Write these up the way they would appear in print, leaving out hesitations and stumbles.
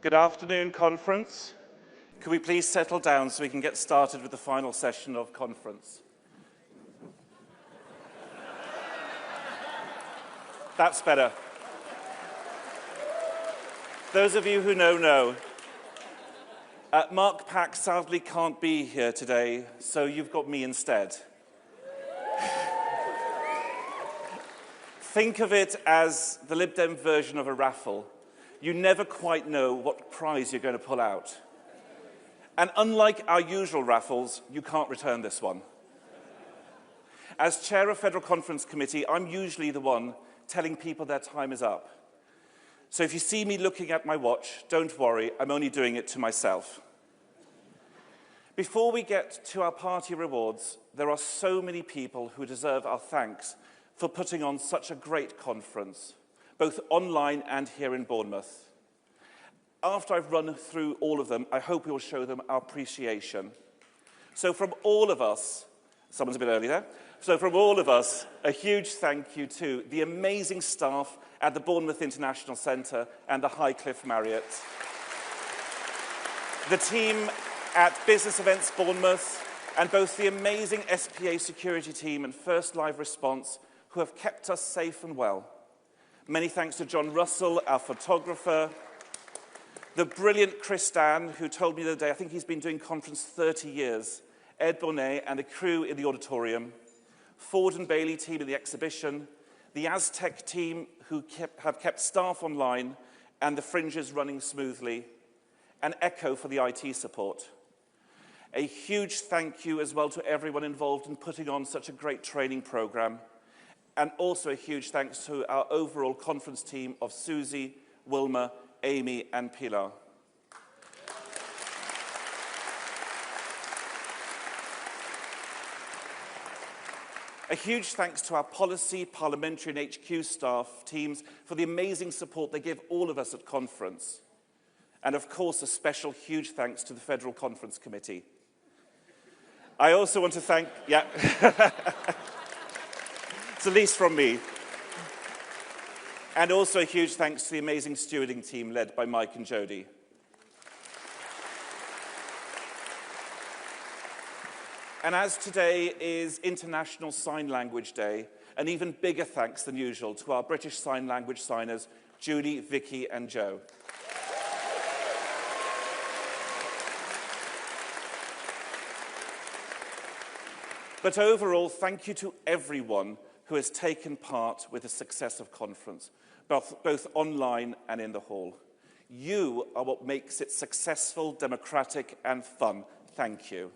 Good afternoon, conference. Could we please settle down so we can get started with the final session of conference? That's better. Those of you who know. Mark Pack sadly can't be here today, so you've got me instead. Think of it as the Lib Dem version of a raffle. You never quite know what prize you're going to pull out. And unlike our usual raffles, you can't return this one. As chair of Federal Conference Committee, I'm usually the one telling people their time is up. So if you see me looking at my watch, don't worry, I'm only doing it to myself. Before we get to our party rewards, there are so many people who deserve our thanks for putting on such a great conference, both online and here in Bournemouth. After I've run through all of them, I hope we will show them our appreciation. So from all of us, someone's a bit early there, so from all of us, a huge thank you to the amazing staff at the Bournemouth International Centre and the Highcliffe Marriott, the team at Business Events Bournemouth, and both the amazing SPA security team and First Live Response who have kept us safe and well. Many thanks to John Russell, our photographer, the brilliant Chris Dan, who told me the other day, I think he's been doing conference 30 years, Ed Bonnet and the crew in the auditorium, Ford and Bailey team in the exhibition, the Aztec team who have kept staff online and the fringes running smoothly, and Echo for the IT support. A huge thank you as well to everyone involved in putting on such a great training program. And also a huge thanks to our overall conference team of Susie, Wilma, Amy, and Pilar. A huge thanks to our policy, parliamentary, and HQ staff teams for the amazing support they give all of us at conference. And of course, a special huge thanks to the Federal Conference Committee. I also want to thank, it's the least from me. And also a huge thanks to the amazing stewarding team led by Mike and Jody. And as today is International Sign Language Day, an even bigger thanks than usual to our British Sign Language signers, Julie, Vicky, and Joe. But overall, thank you to everyone who has taken part with the success of conference, both online and in the hall. You are what makes it successful, democratic, and fun. Thank you.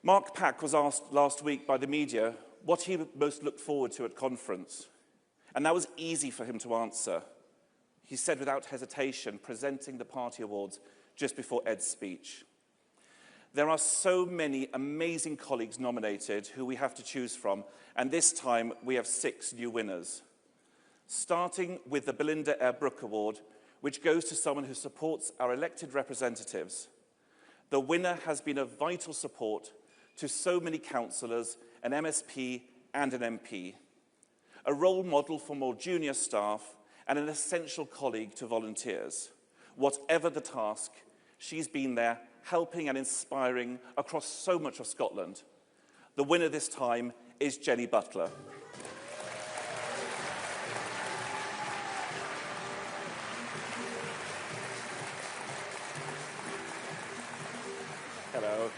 Mark Pack was asked last week by the media what he most looked forward to at conference. And that was easy for him to answer. He said without hesitation, presenting the party awards just before Ed's speech. There are so many amazing colleagues nominated who we have to choose from, and this time we have 6 new winners. Starting with the Belinda Eyre Brooke Award, which goes to someone who supports our elected representatives. The winner has been a vital support to so many councillors, an MSP and an MP. A role model for more junior staff and an essential colleague to volunteers. Whatever the task, she's been there helping and inspiring across so much of Scotland. The winner this time is Jenny Butler. Hello.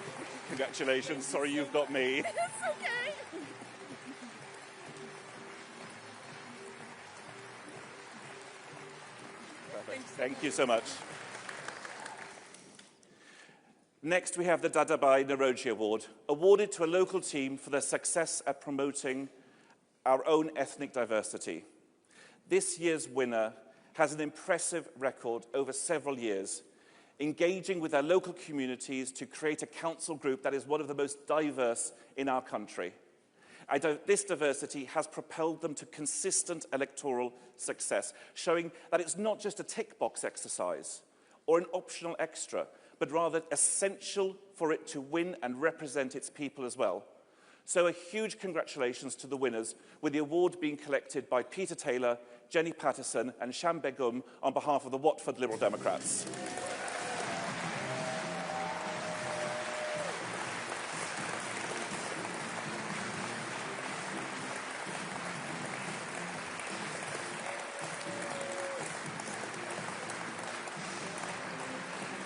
Congratulations. Sorry you've got me. It's okay. Perfect. Thank you so much. Next, we have the Dadabai Naroji Award, awarded to a local team for their success at promoting our own ethnic diversity. This year's winner has an impressive record over several years, engaging with their local communities to create a council group that is one of the most diverse in our country. This diversity has propelled them to consistent electoral success, showing that it's not just a tick box exercise or an optional extra, but rather essential for it to win and represent its people as well. So a huge congratulations to the winners, with the award being collected by Peter Taylor, Jenny Patterson and Sham Begum on behalf of the Watford Liberal Democrats.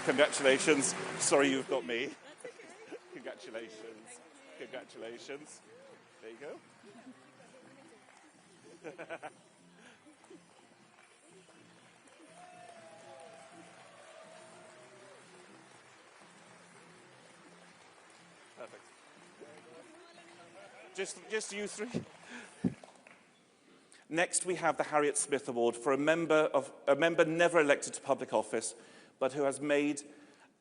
Congratulations. Sorry you've got me. Congratulations. Congratulations. There you go. Perfect. Just you three. Next, we have the Harriet Smith Award for a member never elected to public office, but who has made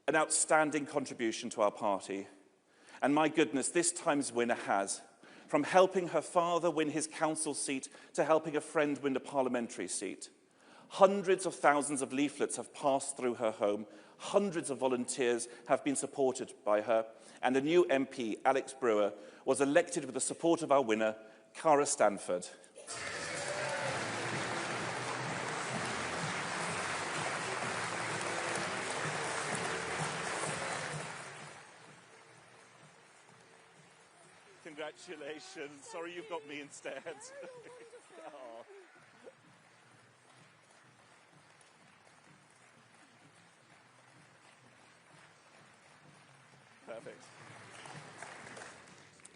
an outstanding contribution to our party. And my goodness, this time's winner has. From helping her father win his council seat to helping a friend win a parliamentary seat. Hundreds of thousands of leaflets have passed through her home. Hundreds of volunteers have been supported by her. And a new MP, Alex Brewer, was elected with the support of our winner, Cara Stanford. Congratulations. Sorry you've got me instead. Oh. Perfect.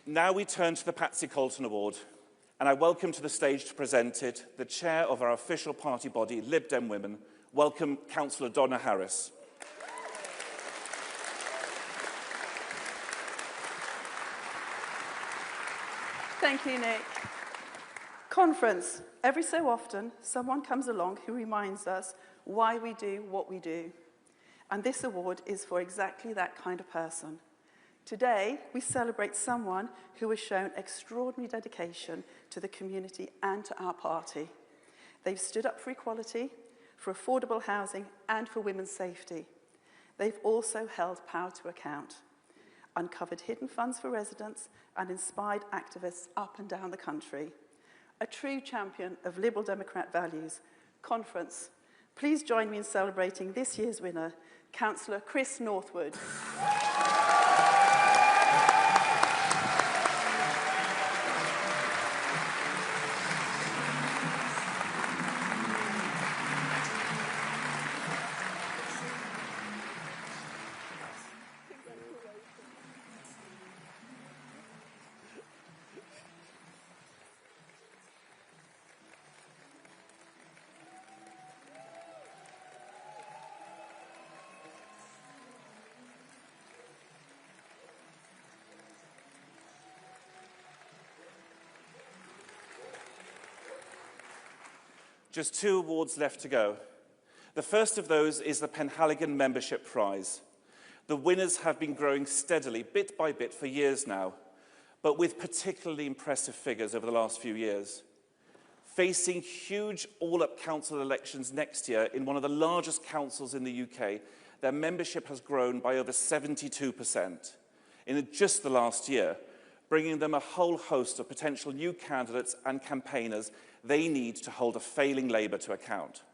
Now we turn to the Patsy Colton Award, and I welcome to the stage to present it the chair of our official party body, Lib Dem Women. Welcome, Councillor Donna Harris. Thank you, Nick. Conference. Every so often, someone comes along who reminds us why we do what we do. And this award is for exactly that kind of person. Today, we celebrate someone who has shown extraordinary dedication to the community and to our party. They've stood up for equality, for affordable housing, and for women's safety. They've also held power to account, uncovered hidden funds for residents, and inspired activists up and down the country. A true champion of Liberal Democrat values. Conference, please join me in celebrating this year's winner, Councillor Chris Northwood. Just 2 awards left to go. The first of those is the Penhaligon Membership Prize. The winners have been growing steadily, bit by bit, for years now, but with particularly impressive figures over the last few years. Facing huge all-up council elections next year in one of the largest councils in the UK, their membership has grown by over 72% in just the last year, bringing them a whole host of potential new candidates and campaigners they need to hold a failing Labour to account.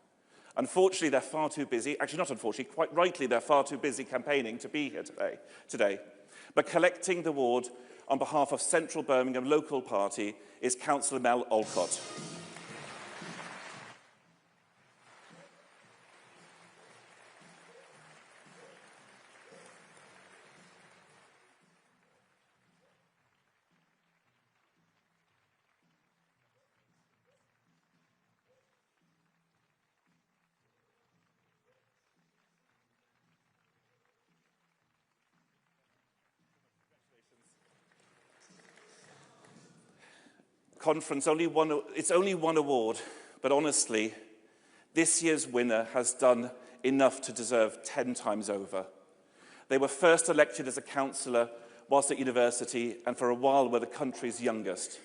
Unfortunately, they're far too busy, actually not unfortunately, quite rightly, they're far too busy campaigning to be here today. But collecting the award on behalf of Central Birmingham Local Party is Councillor Mel Olcott. Conference, it's only one award, but honestly, this year's winner has done enough to deserve 10 times over. They were first elected as a councillor whilst at university and for a while were the country's youngest.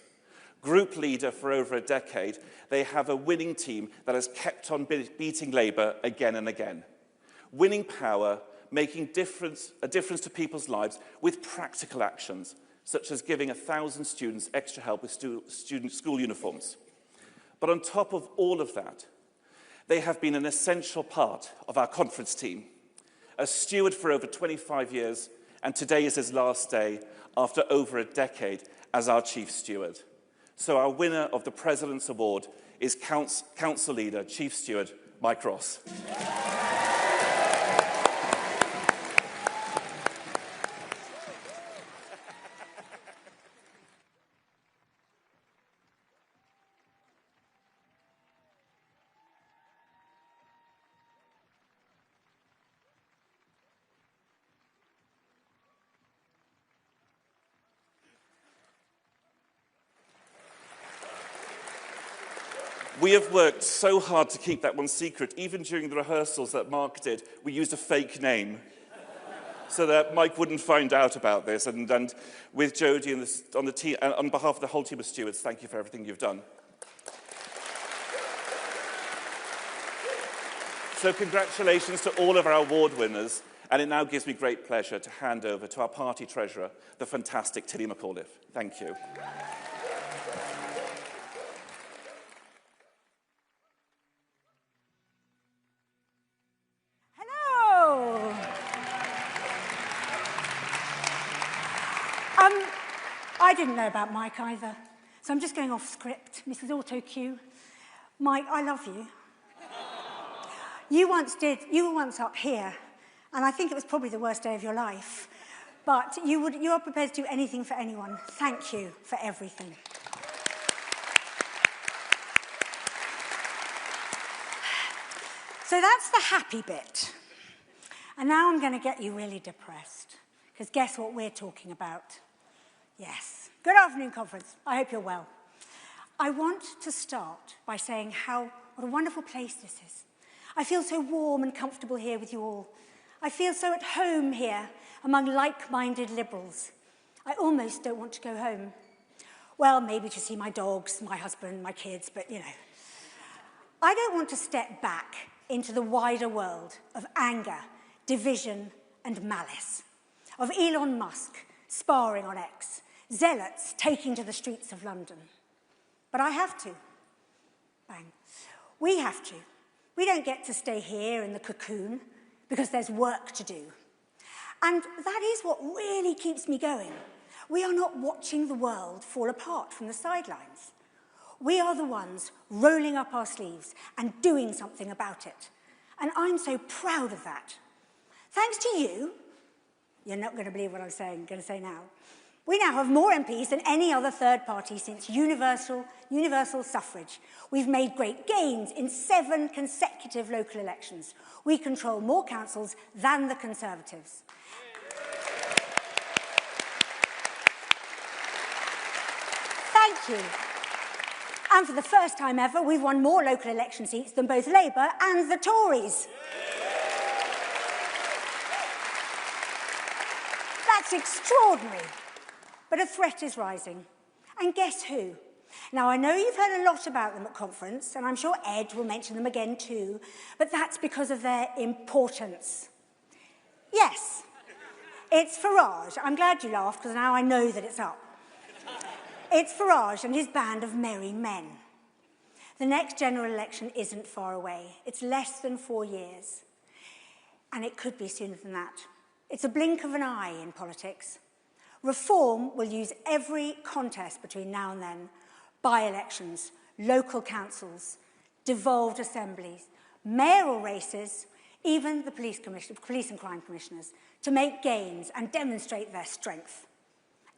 Group leader for over a decade, they have a winning team that has kept on beating Labour again and again. Winning power, making a difference to people's lives with practical actions, such as giving 1,000 students extra help with student school uniforms. But on top of all of that, they have been an essential part of our conference team. A steward for over 25 years, and today is his last day after over a decade as our chief steward. So our winner of the President's Award is Council Leader, Chief Steward, Mike Ross. We have worked so hard to keep that one secret. Even during the rehearsals that Mark did, we used a fake name so that Mike wouldn't find out about this. And with Jodie and on the team, and on behalf of the whole team of stewards, thank you for everything you've done. So congratulations to all of our award winners. And it now gives me great pleasure to hand over to our party treasurer, the fantastic Tilly McAuliffe. Thank you. I didn't know about Mike either, so I'm just going off script. Mrs. Auto Cue. Mike, I love you. You were once up here, and I think it was probably the worst day of your life, but you are prepared to do anything for anyone. Thank you for everything. So that's the happy bit. And now I'm going to get you really depressed, because guess what we're talking about? Yes. Good afternoon, conference. I hope you're well. I want to start by saying what a wonderful place this is. I feel so warm and comfortable here with you all. I feel so at home here among like-minded liberals. I almost don't want to go home. Well, maybe to see my dogs, my husband, my kids, but you know. I don't want to step back into the wider world of anger, division, and malice, of Elon Musk sparring on X, zealots taking to the streets of London. But I have to. Bang. We have to. We don't get to stay here in the cocoon because there's work to do. And that is what really keeps me going. We are not watching the world fall apart from the sidelines. We are the ones rolling up our sleeves and doing something about it. And I'm so proud of that. Thanks to you, you're not going to believe what I'm going to say now. We now have more MPs than any other third party since universal suffrage. We've made great gains in 7 consecutive local elections. We control more councils than the Conservatives. Thank you. And for the first time ever, we've won more local election seats than both Labour and the Tories. That's extraordinary. But a threat is rising. And guess who? Now, I know you've heard a lot about them at conference, and I'm sure Ed will mention them again too, but that's because of their importance. Yes, it's Farage. I'm glad you laughed, because now I know that it's up. It's Farage and his band of merry men. The next general election isn't far away. It's less than 4 years. And it could be sooner than that. It's a blink of an eye in politics. Reform will use every contest between now and then, by-elections, local councils, devolved assemblies, mayoral races, even the police and crime commissioners, to make gains and demonstrate their strength.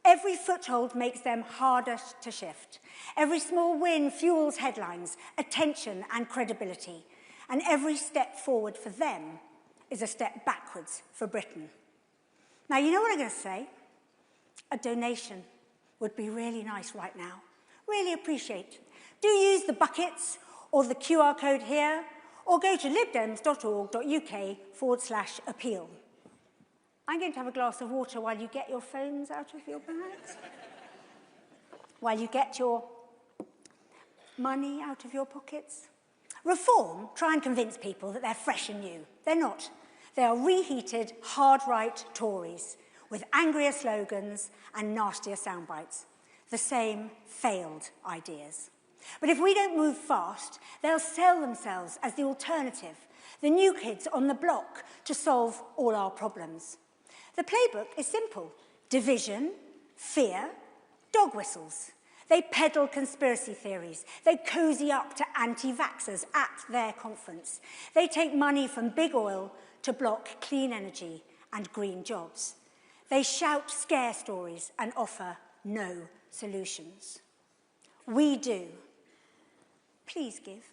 Every foothold makes them harder to shift. Every small win fuels headlines, attention and credibility. And every step forward for them is a step backwards for Britain. Now, you know what I'm going to say? A donation would be really nice right now. Really appreciate. Do use the buckets or the QR code here, or go to libdems.org.uk/appeal. I'm going to have a glass of water while you get your phones out of your bags. While you get your money out of your pockets. Reform, try and convince people that they're fresh and new. They're not. They are reheated, hard-right Tories with angrier slogans and nastier soundbites. The same failed ideas. But if we don't move fast, they'll sell themselves as the alternative, the new kids on the block to solve all our problems. The playbook is simple: division, fear, dog whistles. They peddle conspiracy theories. They cozy up to anti-vaxxers at their conference. They take money from big oil to block clean energy and green jobs. They shout scare stories and offer no solutions. We do. Please give.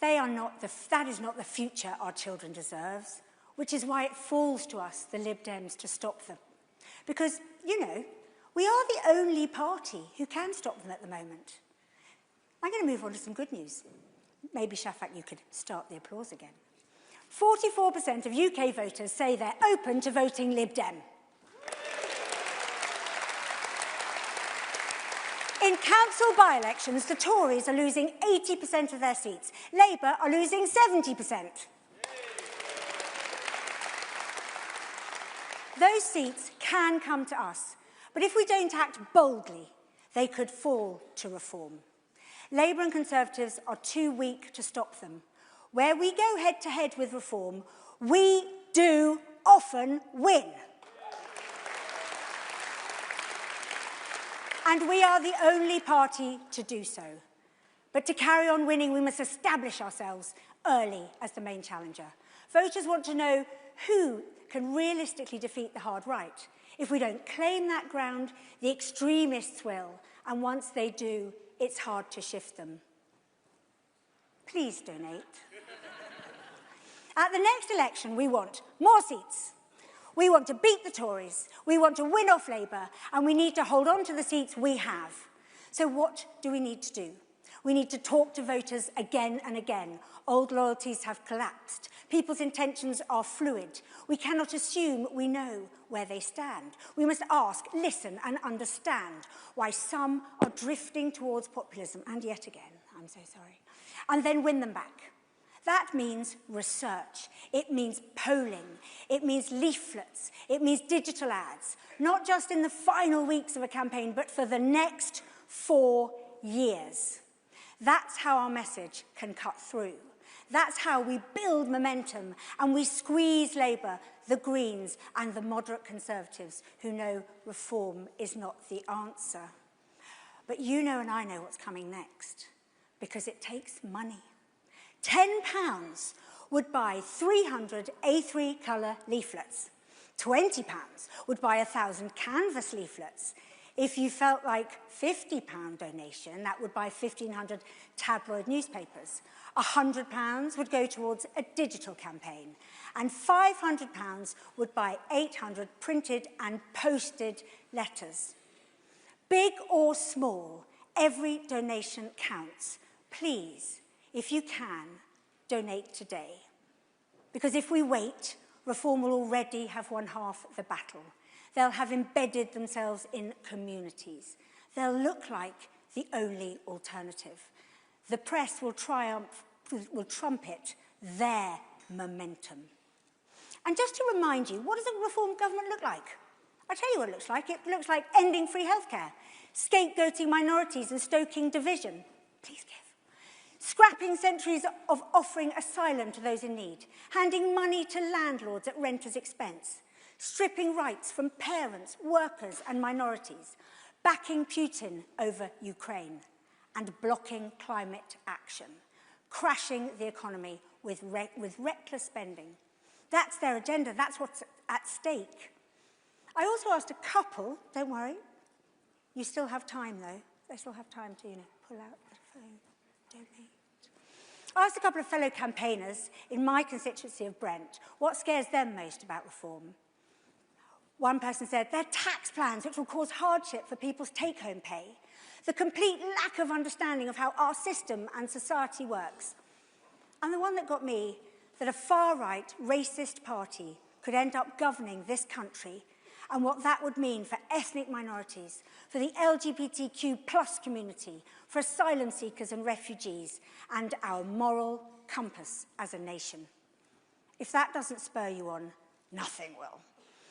That is not the future our children deserve, which is why it falls to us, the Lib Dems, to stop them. Because, you know, we are the only party who can stop them at the moment. I'm going to move on to some good news. Maybe, Shafak, you could start the applause again. 44% of UK voters say they're open to voting Lib Dem. In council by-elections, the Tories are losing 80% of their seats. Labour are losing 70%. Those seats can come to us, but if we don't act boldly, they could fall to Reform. Labour and Conservatives are too weak to stop them. Where we go head-to-head with Reform, we do often win. And we are the only party to do so. But to carry on winning, we must establish ourselves early as the main challenger. Voters want to know who can realistically defeat the hard right. If we don't claim that ground, the extremists will, and once they do, it's hard to shift them. Please donate. At the next election, we want more seats. We want to beat the Tories. We want to win off Labour, and we need to hold on to the seats we have. So what do we need to do? We need to talk to voters again and again. Old loyalties have collapsed. People's intentions are fluid. We cannot assume we know where they stand. We must ask, listen, and understand why some are drifting towards populism, and yet again, I'm so sorry, and then win them back. That means research. It means polling. It means leaflets. It means digital ads, not just in the final weeks of a campaign, but for the next 4 years. That's how our message can cut through. That's how we build momentum and we squeeze Labour, the Greens and the moderate Conservatives who know Reform is not the answer. But you know and I know what's coming next, because it takes money. £10 would buy 300 A3 colour leaflets. £20 would buy 1,000 canvas leaflets. If you felt like £50 donation, that would buy 1,500 tabloid newspapers. £100 would go towards a digital campaign. And £500 would buy 800 printed and posted letters. Big or small, every donation counts. Please, if you can, donate today. Because if we wait, Reform will already have won half the battle. They'll have embedded themselves in communities. They'll look like the only alternative. The press will trumpet their momentum. And just to remind you, what does a Reform government look like? I'll tell you what it looks like. It looks like ending free healthcare, scapegoating minorities and stoking division. Please give. Scrapping centuries of offering asylum to those in need, handing money to landlords at renters' expense, stripping rights from parents, workers and minorities, backing Putin over Ukraine, and blocking climate action, crashing the economy with reckless spending. That's their agenda. That's what's at stake. I also asked a couple, don't worry, you still have time though. They still have time to, pull out the phone, donate. I asked a couple of fellow campaigners in my constituency of Brent what scares them most about Reform. One person said their tax plans, which will cause hardship for people's take-home pay, the complete lack of understanding of how our system and society works. And the one that got me, that a far-right, racist party could end up governing this country and what that would mean for ethnic minorities, for the LGBTQ+ community, for asylum seekers and refugees, and our moral compass as a nation. If that doesn't spur you on, Nothing will.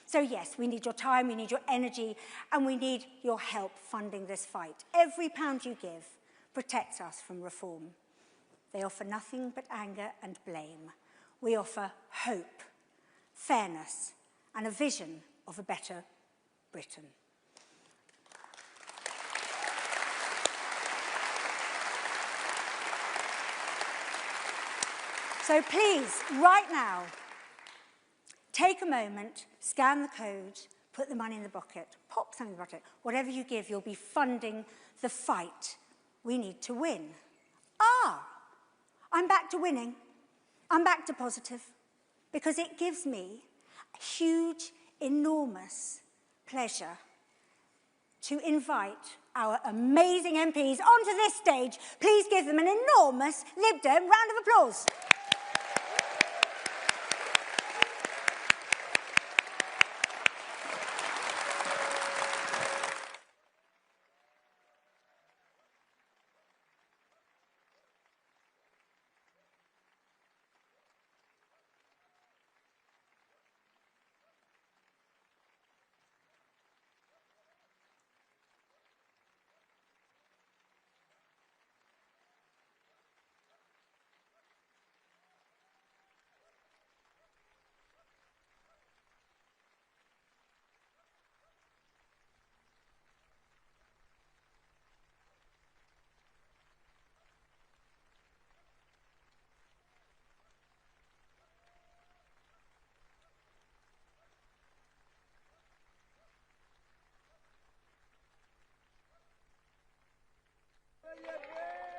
So yes, we need your time, we need your energy, and we need your help funding this fight. Every pound you give protects us from reform. They offer nothing but anger and blame. We offer hope, fairness, and a vision of a better Britain. So please, right now, take a moment, scan the code, put the money in the bucket, pop something in the bucket. Whatever you give, you'll be funding the fight we need to win. Ah, I'm back to winning. I'm back to positive, because it gives me a huge, enormous pleasure to invite our amazing MPs onto this stage. Please give them an enormous Lib Dem round of applause.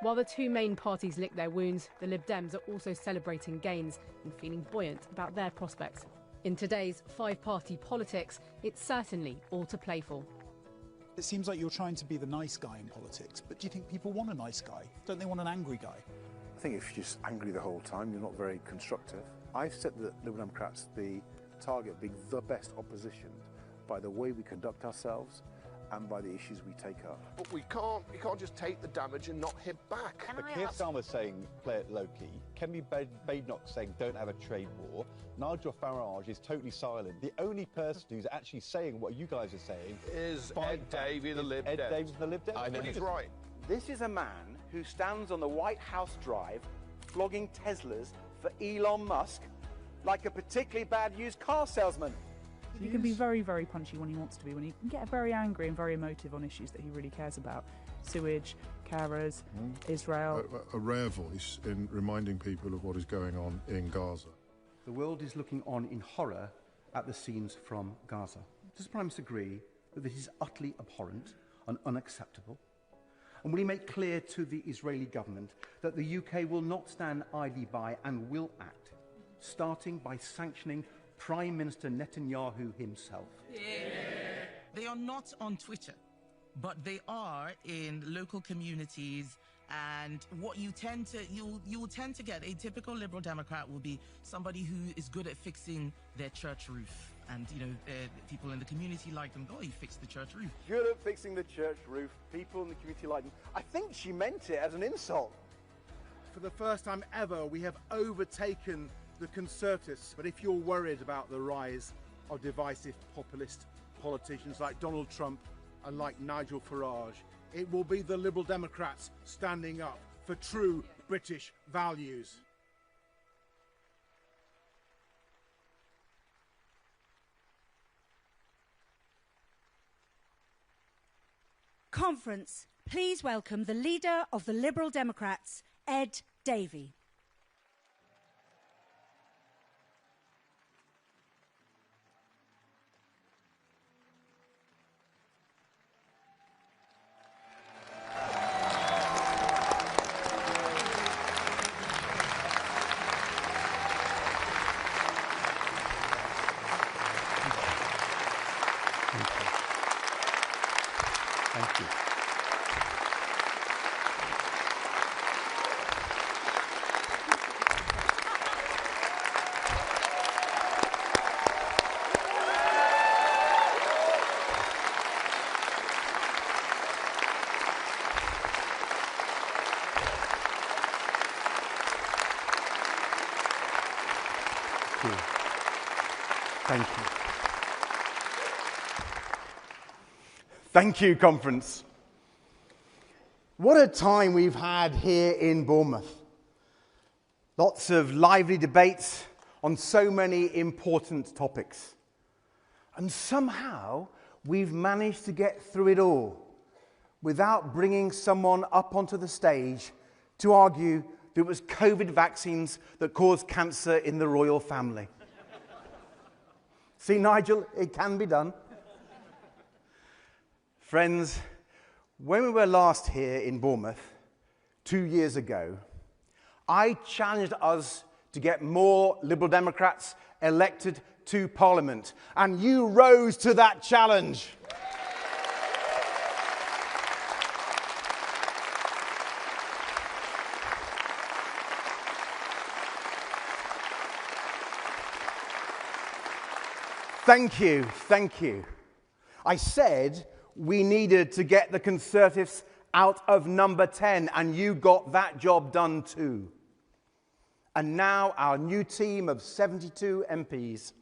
While the two main parties lick their wounds, the Lib Dems are also celebrating gains and feeling buoyant about their prospects. In today's five-party politics, it's certainly all to play for. It seems like you're trying to be the nice guy in politics, but do you think people want a nice guy? Don't they want an angry guy? I think if you're just angry the whole time, you're not very constructive. I've set the Liberal Democrats the target of being the best opposition by the way we conduct ourselves and by the issues we take up. But we can't just take the damage and not hit back. But Keir Starmer's saying play it low-key. Kemi Badenoch's saying don't have a trade war. Nigel Farage is totally silent. The only person who's actually saying what you guys are saying is Ed Davey, the Lib Dem. Ed Davey's the Lib Dem. I know he's right. This is a man who stands on the White House drive flogging Teslas for Elon Musk like a particularly bad used car salesman. He can be very, very punchy when he wants to be, when he can get very angry and very emotive on issues that he really cares about. Sewage, carers, Israel. A rare voice in reminding people of what is going on in Gaza. The world is looking on in horror at the scenes from Gaza. Does the Prime Minister agree that this is utterly abhorrent and unacceptable? And will he make clear to the Israeli government that the UK will not stand idly by and will act, starting by sanctioning Prime Minister Netanyahu himself? Yeah. They are not on Twitter, but they are in local communities. And what you tend to, you will tend to get, a typical Liberal Democrat will be somebody who is good at fixing their church roof. And, you know, people in the community like them. Oh, you fixed the church roof. Good at fixing the church roof. People in the community like them. I think she meant it as an insult. For the first time ever, we have overtaken the Conservatives. But if you're worried about the rise of divisive populist politicians like Donald Trump and like Nigel Farage, it will be the Liberal Democrats standing up for true British values. Conference, please welcome the leader of the Liberal Democrats, Ed Davey. Thank you. Thank you. Thank you, conference. What a time we've had here in Bournemouth. Lots of lively debates on so many important topics. And somehow we've managed to get through it all without bringing someone up onto the stage to argue that it was COVID vaccines that caused cancer in the royal family. See, Nigel, it can be done. Friends, when we were last here in Bournemouth 2 years ago, I challenged us to get more Liberal Democrats elected to Parliament, and you rose to that challenge. Thank you, thank you. I said we needed to get the Conservatives out of number 10, and you got that job done too. And now our new team of 72 MPs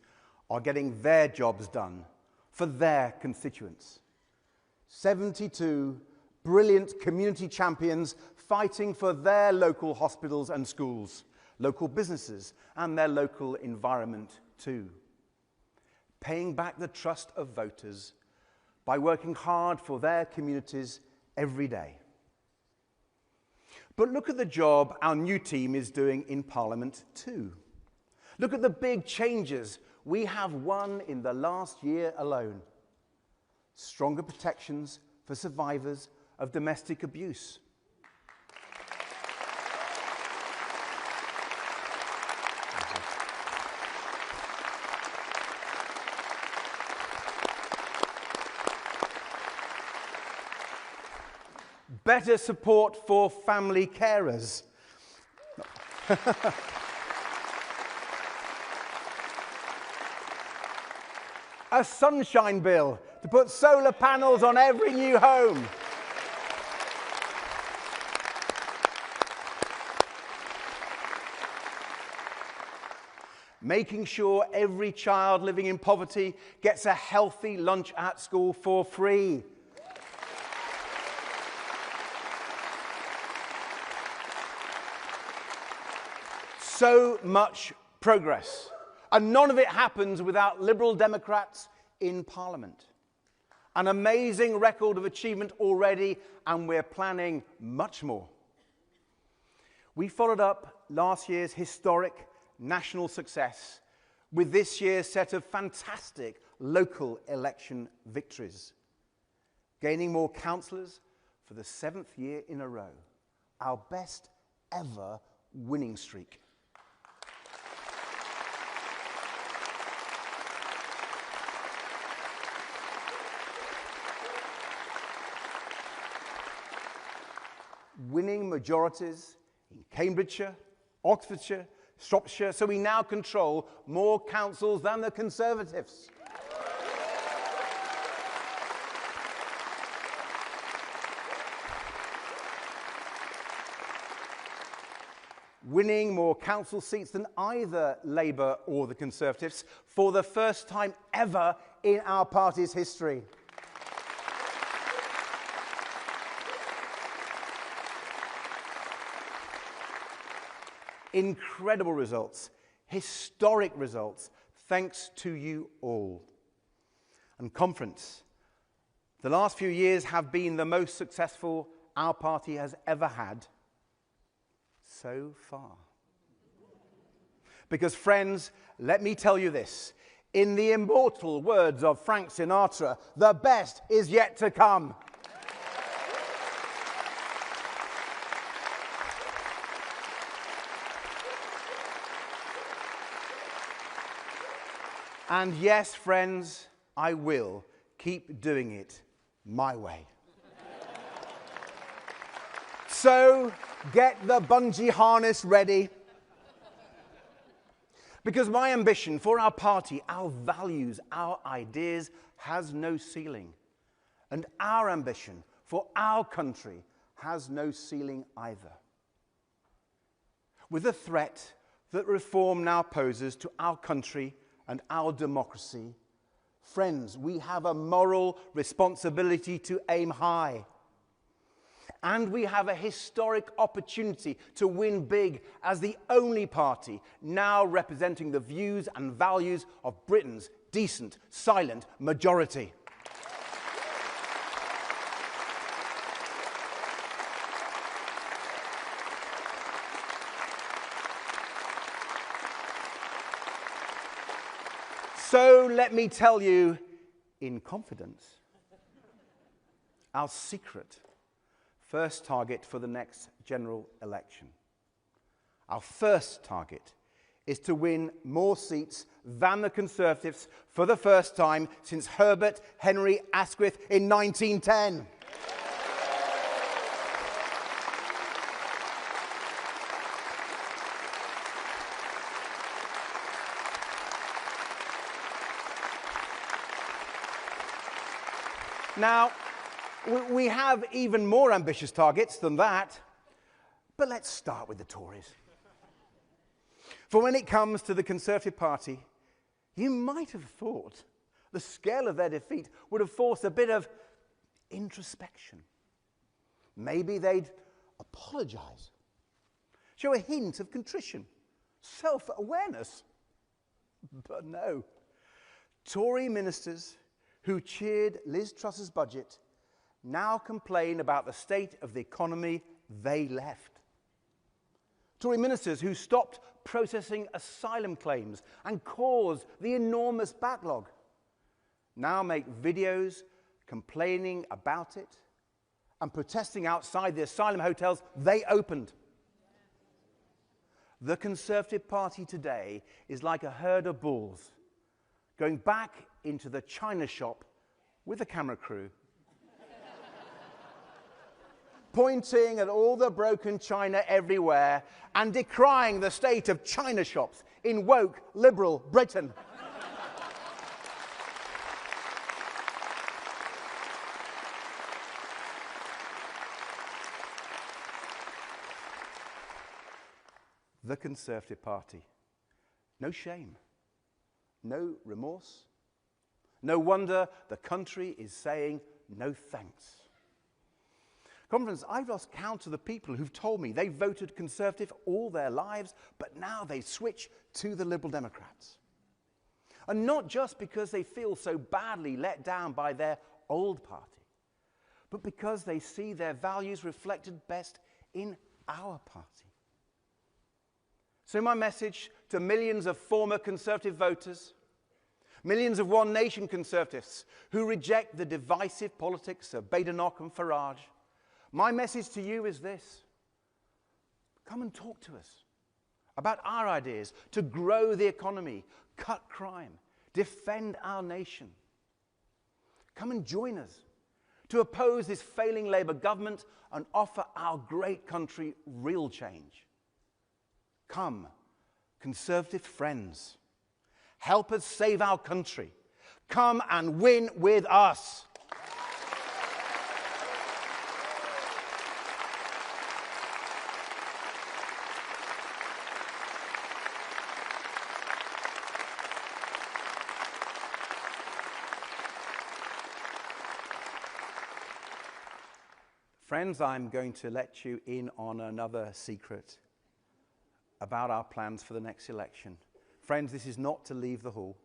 are getting their jobs done for their constituents. 72 brilliant community champions fighting for their local hospitals and schools, local businesses, and their local environment too. Paying back the trust of voters by working hard for their communities every day. But look at the job our new team is doing in Parliament too. Look at the big changes we have won in the last year alone. Stronger protections for survivors of domestic abuse. Better support for family carers. A sunshine bill to put solar panels on every new home. Making sure every child living in poverty gets a healthy lunch at school for free. So much progress. And none of it happens without Liberal Democrats in Parliament. An amazing record of achievement already, and we're planning much more. We followed up last year's historic national success with this year's set of fantastic local election victories. Gaining more councillors for the 7th year in a row. Our best ever winning streak. Winning majorities in Cambridgeshire, Oxfordshire, Shropshire, so we now control more councils than the Conservatives. Winning more council seats than either Labour or the Conservatives for the first time ever in our party's history. Incredible results, historic results, thanks to you all. And conference, the last few years have been the most successful our party has ever had so far. Because friends, let me tell you this, in the immortal words of Frank Sinatra, the best is yet to come. And yes, friends, I will keep doing it my way. So, get the bungee harness ready. Because my ambition for our party, our values, our ideas has no ceiling. And our ambition for our country has no ceiling either. With the threat that reform now poses to our country and our democracy. Friends, we have a moral responsibility to aim high. And we have a historic opportunity to win big as the only party now representing the views and values of Britain's decent, silent majority. So let me tell you in confidence, our secret first target for the next general election. Our first target is to win more seats than the Conservatives for the first time since Herbert Henry Asquith in 1910. Now, we have even more ambitious targets than that, but let's start with the Tories. For when it comes to the Conservative Party, you might have thought the scale of their defeat would have forced a bit of introspection. Maybe they'd apologise, show a hint of contrition, self-awareness. But no. Tory ministers who cheered Liz Truss's budget now complain about the state of the economy they left. Tory ministers who stopped processing asylum claims and caused the enormous backlog now make videos complaining about it and protesting outside the asylum hotels they opened. The Conservative Party today is like a herd of bulls going back into the china shop with a camera crew, pointing at all the broken china everywhere and decrying the state of china shops in woke, liberal Britain. The Conservative Party. No shame, no remorse. No wonder the country is saying no thanks. Conference, I've lost count of the people who've told me they voted Conservative all their lives, but now they switch to the Liberal Democrats. And not just because they feel so badly let down by their old party, but because they see their values reflected best in our party. So my message to millions of former Conservative voters, millions of One Nation Conservatives who reject the divisive politics of Badenoch and Farage, my message to you is this: come and talk to us about our ideas to grow the economy, cut crime, defend our nation. Come and join us to oppose this failing Labour government and offer our great country real change. Come, Conservative friends, help us save our country. Come and win with us. Friends, I'm going to let you in on another secret about our plans for the next election. Friends, this is not to leave the hall.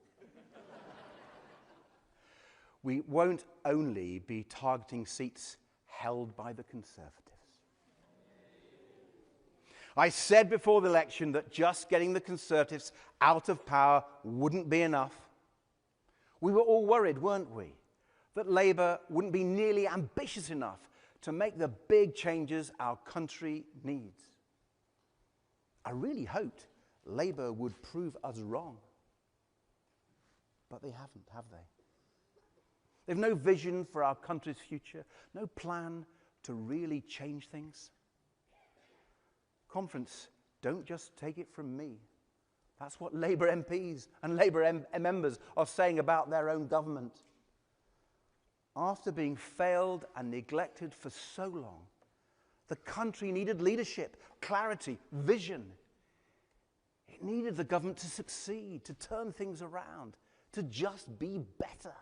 We won't only be targeting seats held by the Conservatives. I said before the election that just getting the Conservatives out of power wouldn't be enough. We were all worried, weren't we, that Labour wouldn't be nearly ambitious enough to make the big changes our country needs. I really hoped Labour would prove us wrong. But they haven't, have they? They've no vision for our country's future, no plan to really change things. Conference, don't just take it from me. That's what Labour MPs and Labour members are saying about their own government. After being failed and neglected for so long, the country needed leadership, clarity, vision. It needed the government to succeed, to turn things around, to just be better.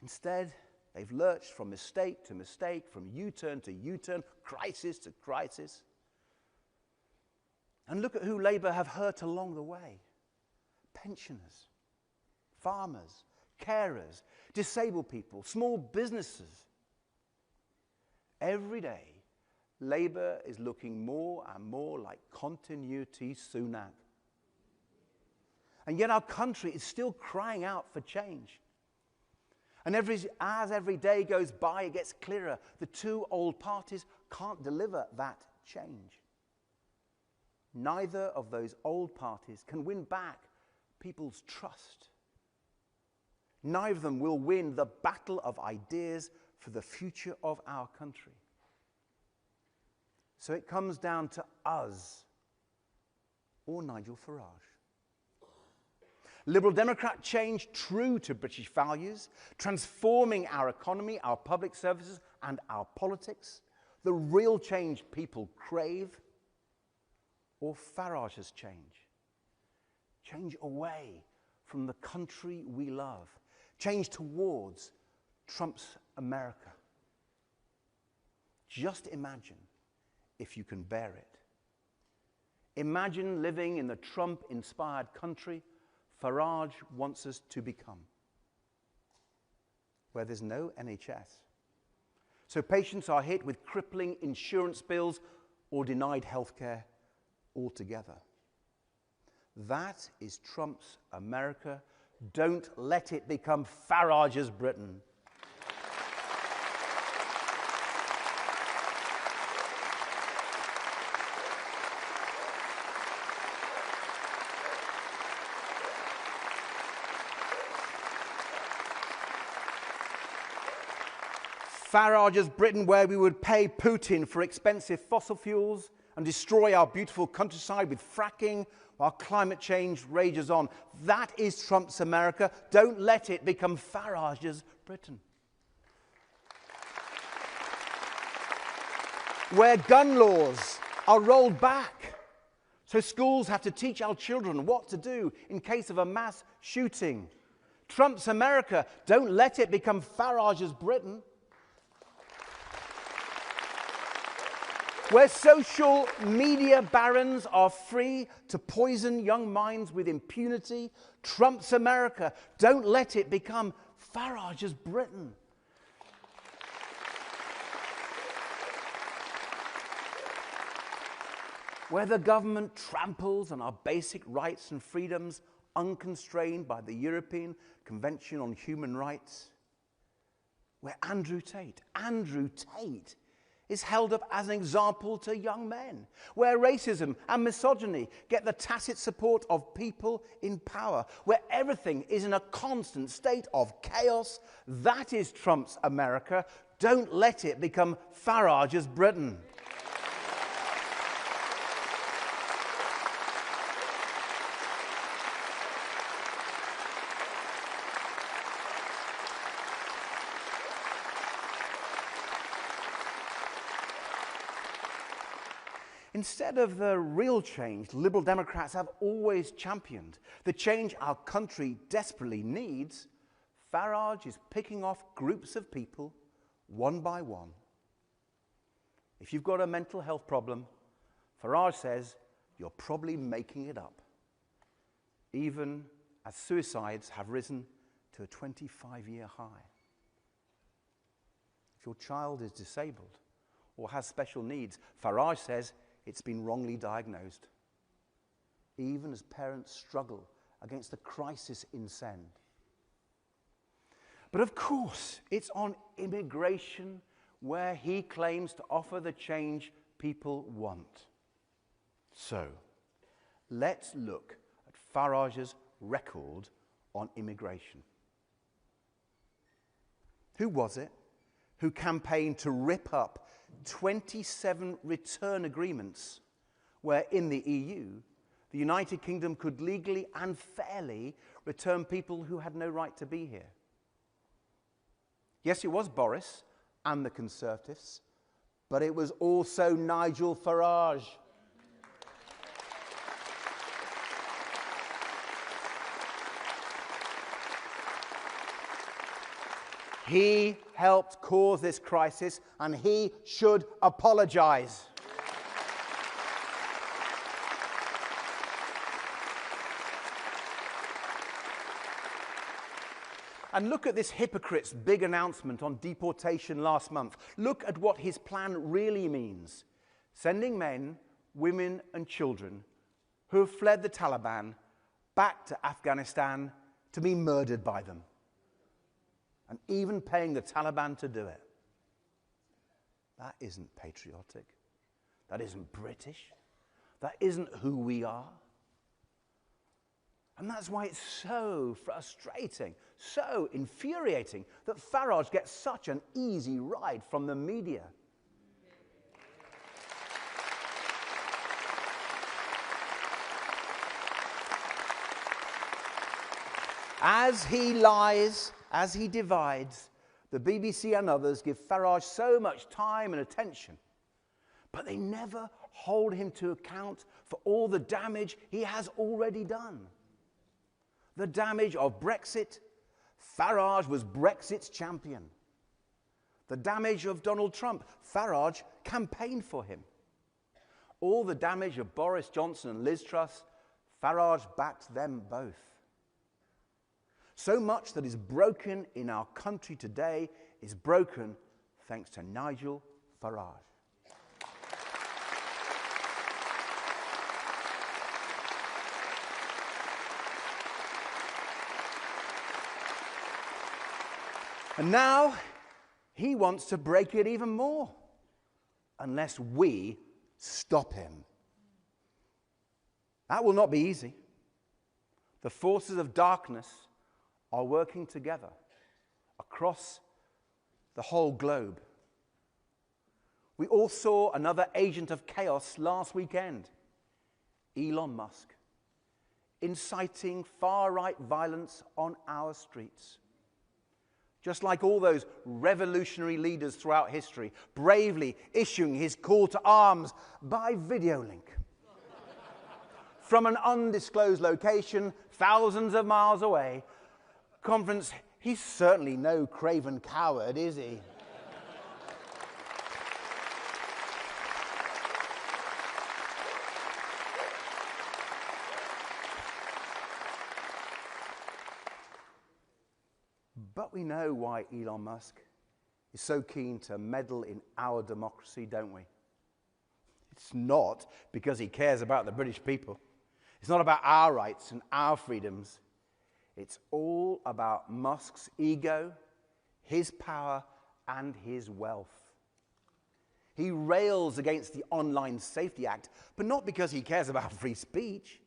Instead, they've lurched from mistake to mistake, from U-turn to U-turn, crisis to crisis. And look at who Labour have hurt along the way. Pensioners, farmers, carers, disabled people, small businesses. Every day, Labour is looking more and more like continuity Sunak. And yet our country is still crying out for change. And as every day goes by, it gets clearer. The two old parties can't deliver that change. Neither of those old parties can win back people's trust. Neither of them will win the battle of ideas for the future of our country. So it comes down to us or Nigel Farage. Liberal Democrat change true to British values, transforming our economy, our public services, and our politics, the real change people crave, or Farage's change. Change away from the country we love. Change towards Trump's America. Just imagine if you can bear it. Imagine living in the Trump-inspired country Farage wants us to become, where there's no NHS. So patients are hit with crippling insurance bills or denied healthcare altogether. That is Trump's America. Don't let it become Farage's Britain. Farage's Britain, where we would pay Putin for expensive fossil fuels and destroy our beautiful countryside with fracking while climate change rages on. That is Trump's America. Don't let it become Farage's Britain. Where gun laws are rolled back, so schools have to teach our children what to do in case of a mass shooting. Trump's America. Don't let it become Farage's Britain. Where social media barons are free to poison young minds with impunity. Trump's America. Don't let it become Farage's Britain. Where the government tramples on our basic rights and freedoms unconstrained by the European Convention on Human Rights. Where Andrew Tate is held up as an example to young men, where racism and misogyny get the tacit support of people in power, where everything is in a constant state of chaos. That is Trump's America. Don't let it become Farage's Britain. Instead of the real change Liberal Democrats have always championed, the change our country desperately needs, Farage is picking off groups of people one by one. If you've got a mental health problem, Farage says you're probably making it up, even as suicides have risen to a 25-year high. If your child is disabled or has special needs, Farage says it's been wrongly diagnosed, even as parents struggle against the crisis in send. But of course, it's on immigration where he claims to offer the change people want. So, let's look at Farage's record on immigration. Who was it who campaigned to rip up 27 return agreements where in the EU, the United Kingdom could legally and fairly return people who had no right to be here? Yes, it was Boris and the Conservatives, but it was also Nigel Farage. He helped cause this crisis, and he should apologise. And look at this hypocrite's big announcement on deportation last month. Look at what his plan really means. Sending men, women and children who have fled the Taliban back to Afghanistan to be murdered by them. And even paying the Taliban to do it. That isn't patriotic. That isn't British. That isn't who we are. And that's why it's so frustrating, so infuriating that Farage gets such an easy ride from the media. As he lies, as he divides, the BBC and others give Farage so much time and attention, but they never hold him to account for all the damage he has already done. The damage of Brexit, Farage was Brexit's champion. The damage of Donald Trump, Farage campaigned for him. All the damage of Boris Johnson and Liz Truss, Farage backed them both. So much that is broken in our country today is broken thanks to Nigel Farage. And now he wants to break it even more, unless we stop him. That will not be easy. The forces of darkness are working together across the whole globe. We all saw another agent of chaos last weekend, Elon Musk, inciting far-right violence on our streets. Just like all those revolutionary leaders throughout history, bravely issuing his call to arms by video link. From an undisclosed location, thousands of miles away, conference, he's certainly no craven coward, is he? But we know why Elon Musk is so keen to meddle in our democracy, don't we? It's not because he cares about the British people. It's not about our rights and our freedoms. It's all about Musk's ego, his power, and his wealth. He rails against the Online Safety Act, but not because he cares about free speech.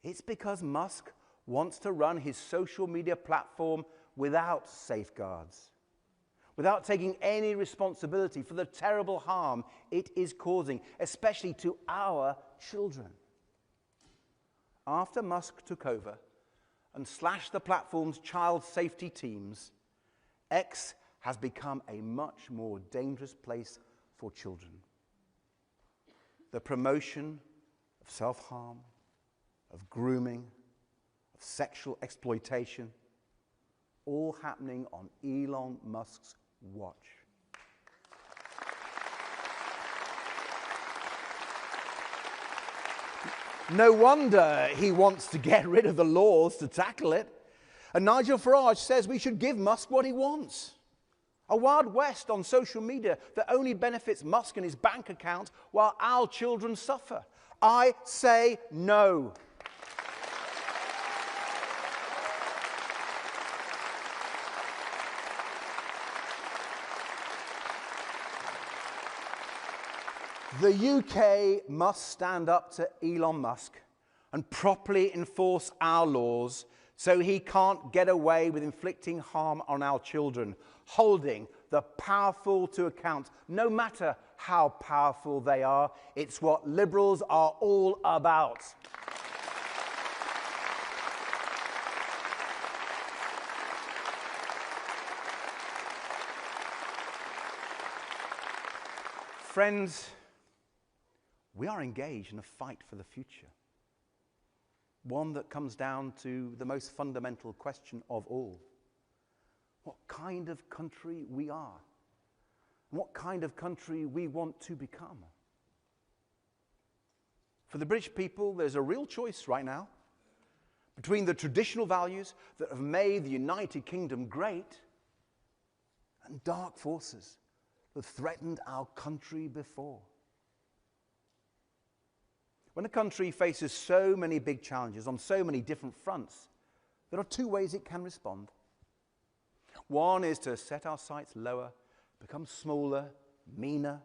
It's because Musk wants to run his social media platform without safeguards, without taking any responsibility for the terrible harm it is causing, especially to our children. After Musk took over and slashed the platform's child safety teams, X has become a much more dangerous place for children. The promotion of self-harm, of grooming, of sexual exploitation, all happening on Elon Musk's watch. No wonder he wants to get rid of the laws to tackle it. And Nigel Farage says we should give Musk what he wants. A Wild West on social media that only benefits Musk and his bank account while our children suffer. I say no. The UK must stand up to Elon Musk and properly enforce our laws so he can't get away with inflicting harm on our children, holding the powerful to account, no matter how powerful they are. It's what liberals are all about. Friends, we are engaged in a fight for the future. One that comes down to the most fundamental question of all. what kind of country we are, and what kind of country we want to become. For the British people, there's a real choice right now between the traditional values that have made the United Kingdom great and dark forces that threatened our country before. When a country faces so many big challenges on so many different fronts, there are two ways it can respond. One is to set our sights lower, become smaller, meaner,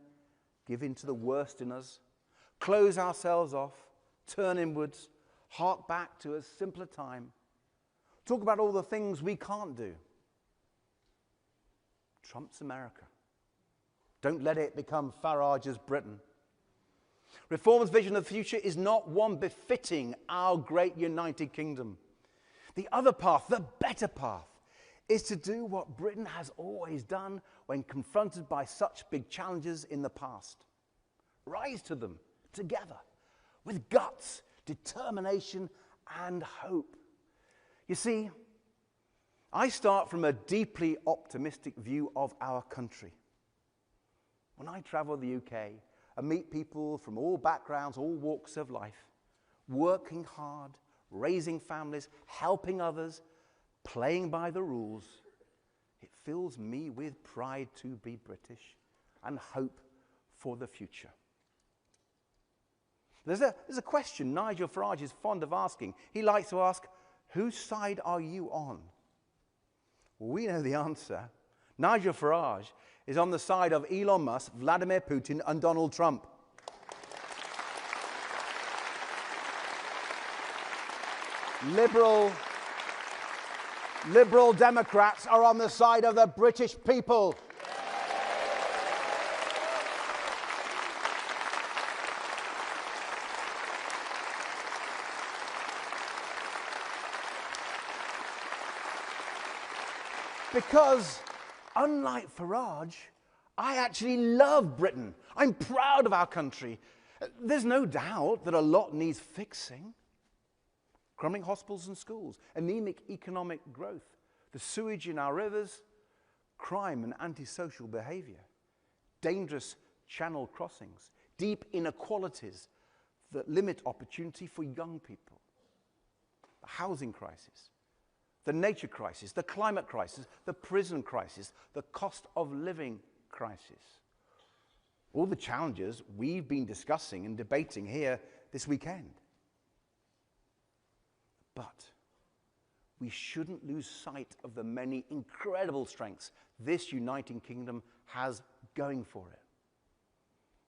give in to the worst in us, close ourselves off, turn inwards, hark back to a simpler time, talk about all the things we can't do. Trump's America. Don't let it become Farage's Britain. Reform's vision of the future is not one befitting our great United Kingdom. The other path, the better path, is to do what Britain has always done when confronted by such big challenges in the past. Rise to them together with guts, determination, and hope. You see, I start from a deeply optimistic view of our country. When I travel the UK and meet people from all backgrounds, all walks of life, working hard, raising families, helping others, playing by the rules, it fills me with pride to be British and hope for the future. There's a question Nigel Farage is fond of asking. He likes to ask, whose side are you on? Well, we know the answer. Nigel Farage is on the side of Elon Musk, Vladimir Putin, and Donald Trump. Liberal Democrats are on the side of the British people. Because, unlike Farage, I actually love Britain. I'm proud of our country. There's no doubt that a lot needs fixing. Crumbling hospitals and schools, anemic economic growth, the sewage in our rivers, crime and antisocial behavior, dangerous channel crossings, deep inequalities that limit opportunity for young people, the housing crisis, the nature crisis, the climate crisis, the prison crisis, the cost of living crisis. All the challenges we've been discussing and debating here this weekend. But we shouldn't lose sight of the many incredible strengths this United Kingdom has going for it.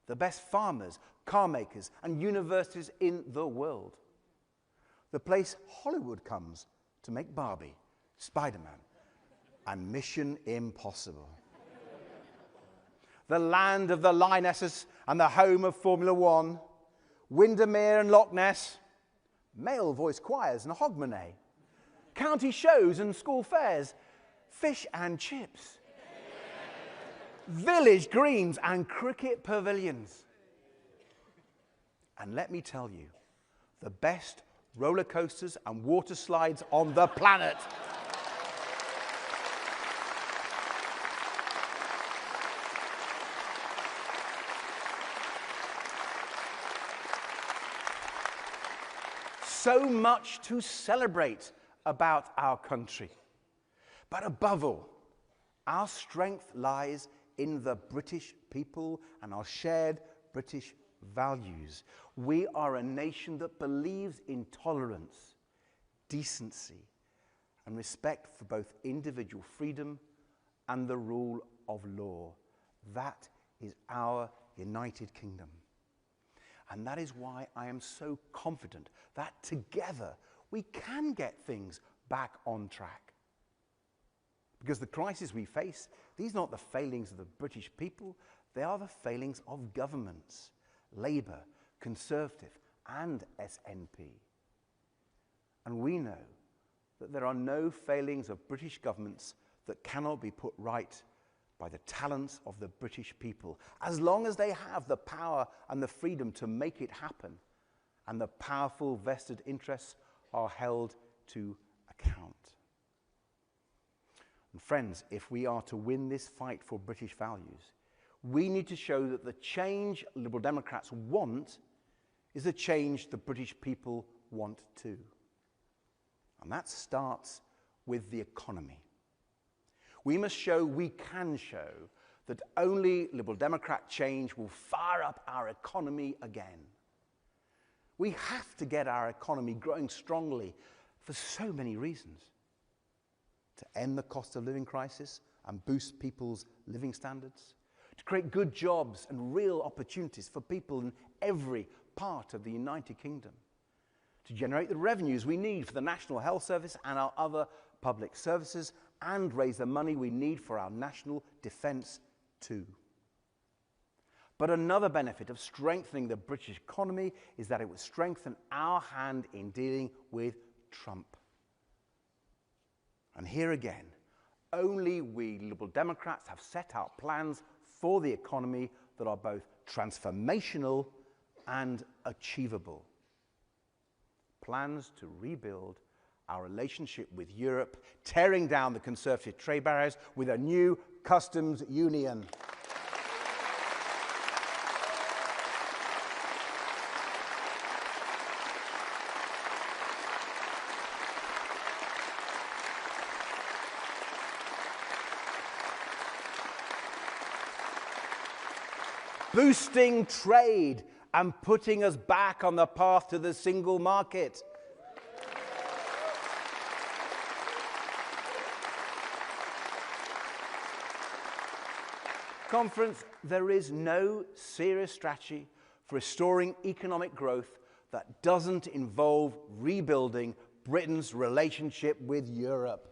The best farmers, car makers, and universities in the world. The place Hollywood comes to make Barbie, Spider-Man, and Mission Impossible. The land of the Lionesses and the home of Formula One, Windermere and Loch Ness, male voice choirs and Hogmanay, county shows and school fairs, fish and chips, village greens and cricket pavilions. And let me tell you, the best roller coasters and water slides on the planet. So much to celebrate about our country. But above all, our strength lies in the British people and our shared British values. We are a nation that believes in tolerance, decency, and respect for both individual freedom and the rule of law. That is our United Kingdom. And that is why I am so confident that together we can get things back on track. Because the crises we face, these are not the failings of the British people, they are the failings of governments, Labour, Conservative, and SNP. And we know that there are no failings of British governments that cannot be put right by the talents of the British people, as long as they have the power and the freedom to make it happen, and the powerful vested interests are held to account. And friends, if we are to win this fight for British values, we need to show that the change Liberal Democrats want is the change the British people want too. And that starts with the economy. We must show, we can show, that only Liberal Democrat change will fire up our economy again. We have to get our economy growing strongly for so many reasons. To end the cost of living crisis and boost people's living standards, to create good jobs and real opportunities for people in every part of the United Kingdom, to generate the revenues we need for the National Health Service and our other public services, and raise the money we need for our national defence too. But another benefit of strengthening the British economy is that it would strengthen our hand in dealing with Trump. And here again, only we Liberal Democrats have set out plans for the economy that are both transformational and achievable. Plans to rebuild our relationship with Europe, tearing down the conservative trade barriers with a new customs union. Boosting trade and putting us back on the path to the single market. Conference, there is no serious strategy for restoring economic growth that doesn't involve rebuilding Britain's relationship with Europe.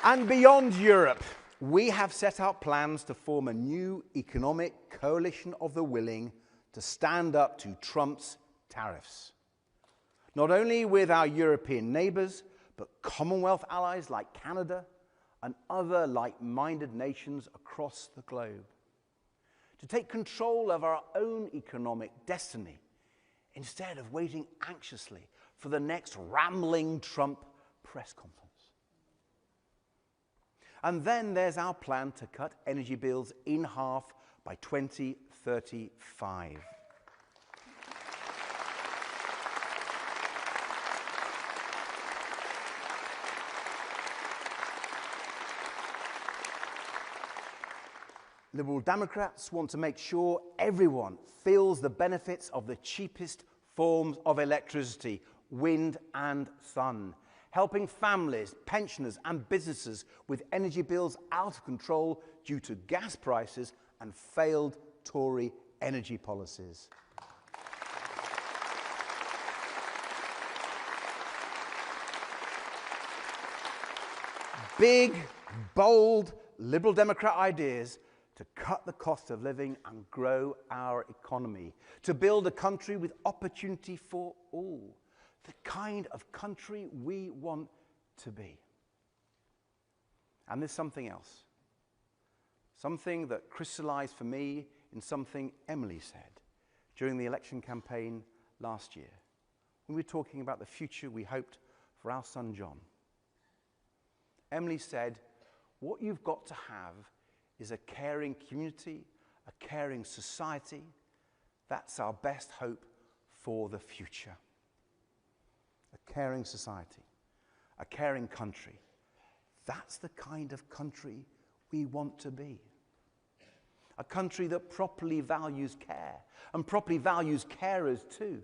And beyond Europe, we have set out plans to form a new economic coalition of the willing to stand up to Trump's tariffs. Not only with our European neighbours, but Commonwealth allies like Canada and other like-minded nations across the globe. To take control of our own economic destiny instead of waiting anxiously for the next rambling Trump press conference. And then there's our plan to cut energy bills in half by 2035. Liberal Democrats want to make sure everyone feels the benefits of the cheapest forms of electricity, wind and sun, helping families, pensioners and businesses with energy bills out of control due to gas prices and failed Tory energy policies. Big, bold Liberal Democrat ideas to cut the cost of living and grow our economy, to build a country with opportunity for all, the kind of country we want to be. And there's something else, something that crystallized for me in something Emily said during the election campaign last year, when we were talking about the future we hoped for our son John. Emily said, what you've got to have is a caring community, a caring society. That's our best hope for the future. A caring society, a caring country. That's the kind of country we want to be. A country that properly values care and properly values carers too.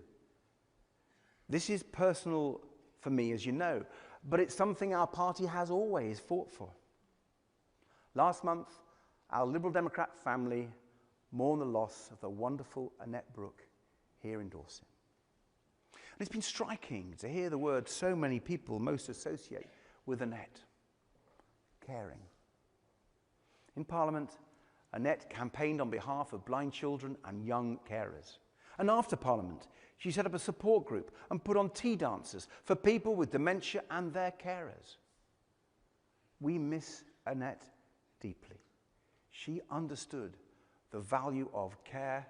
This is personal for me, as you know, but it's something our party has always fought for. Last month, our Liberal Democrat family mourned the loss of the wonderful Annette Brooke here in Dorset. And it's been striking to hear the word so many people most associate with Annette: caring. In Parliament, Annette campaigned on behalf of blind children and young carers. And after Parliament, she set up a support group and put on tea dances for people with dementia and their carers. We miss Annette deeply. She understood the value of care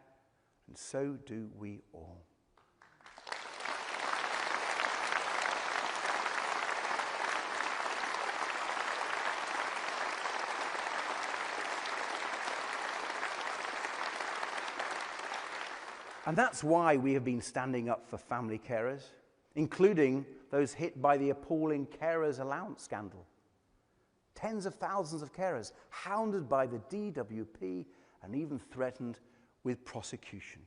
and so do we all. And that's why we have been standing up for family carers, including those hit by the appalling carers allowance scandal. Tens of thousands of carers hounded by the DWP and even threatened with prosecution.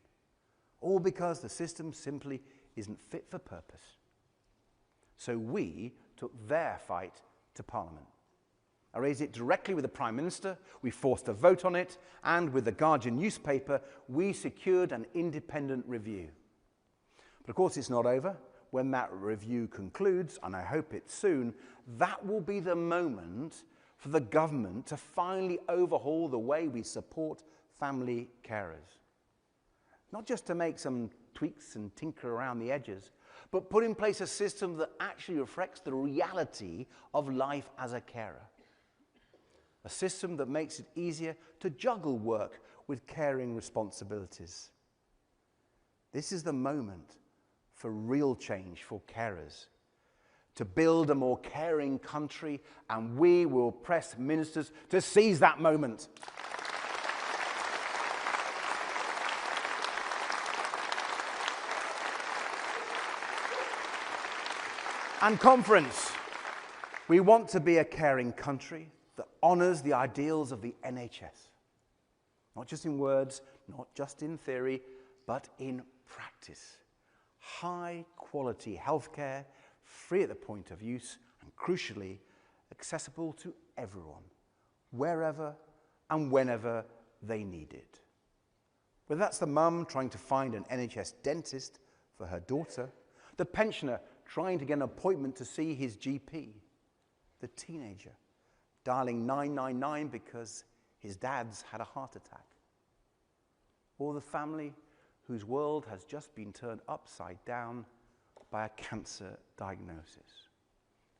All because the system simply isn't fit for purpose. So we took their fight to Parliament. I raised it directly with the Prime Minister, we forced a vote on it, and with the Guardian newspaper, we secured an independent review. But of course it's not over. When that review concludes, and I hope it's soon, that will be the moment for the government to finally overhaul the way we support family carers. Not just to make some tweaks and tinker around the edges, but put in place a system that actually reflects the reality of life as a carer. A system that makes it easier to juggle work with caring responsibilities. This is the moment for real change for carers, to build a more caring country, and we will press ministers to seize that moment. And conference, we want to be a caring country that honours the ideals of the NHS. Not just in words, not just in theory, but in practice. High quality healthcare, free at the point of use, and crucially, accessible to everyone, wherever and whenever they need it. Whether that's the mum trying to find an NHS dentist for her daughter, the pensioner trying to get an appointment to see his GP, the teenager dialing 999 because his dad's had a heart attack, or the family whose world has just been turned upside down by a cancer diagnosis.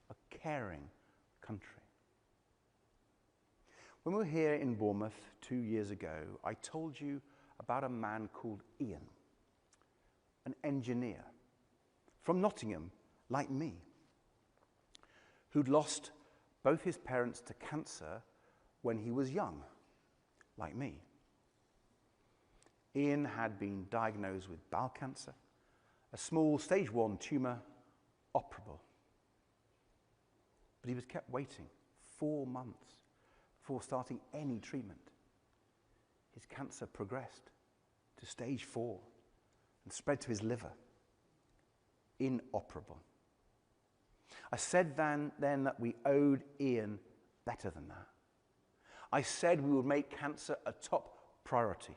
A caring country. When we were here in Bournemouth 2 years ago, I told you about a man called Ian, an engineer from Nottingham, like me, who'd lost both his parents to cancer when he was young, like me. Ian had been diagnosed with bowel cancer, a small stage 1 tumour, operable. But he was kept waiting 4 months before starting any treatment. His cancer progressed to stage 4 and spread to his liver, inoperable. I said then that we owed Ian better than that. I said we would make cancer a top priority.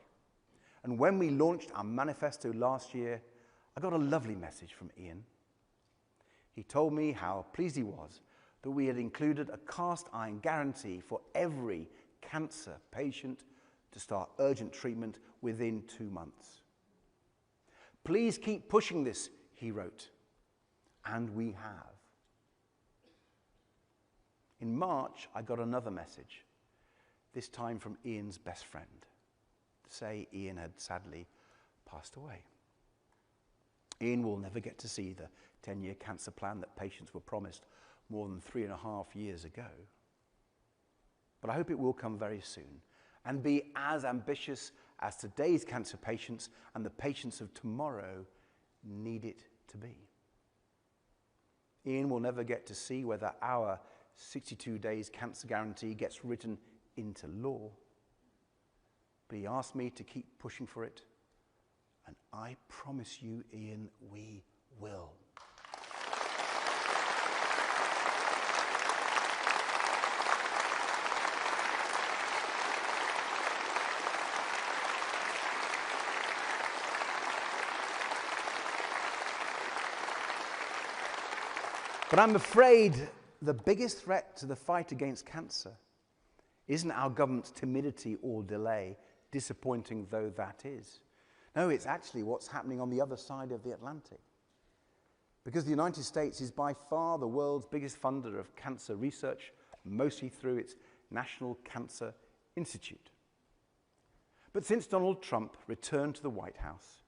And when we launched our manifesto last year, I got a lovely message from Ian. He told me how pleased he was that we had included a cast iron guarantee for every cancer patient to start urgent treatment within 2 months. Please keep pushing this, he wrote. And we have. In March, I got another message, this time from Ian's best friend, to say Ian had sadly passed away. Ian will never get to see the 10-year cancer plan that patients were promised more than 3.5 years ago. But I hope it will come very soon and be as ambitious as today's cancer patients and the patients of tomorrow need it to be. Ian will never get to see whether our 62 days cancer guarantee gets written into law. But he asked me to keep pushing for it, and I promise you, Ian, we will. But I'm afraid the biggest threat to the fight against cancer isn't our government's timidity or delay, disappointing though that is. No, it's actually what's happening on the other side of the Atlantic. Because the United States is by far the world's biggest funder of cancer research, mostly through its National Cancer Institute. But since Donald Trump returned to the White House,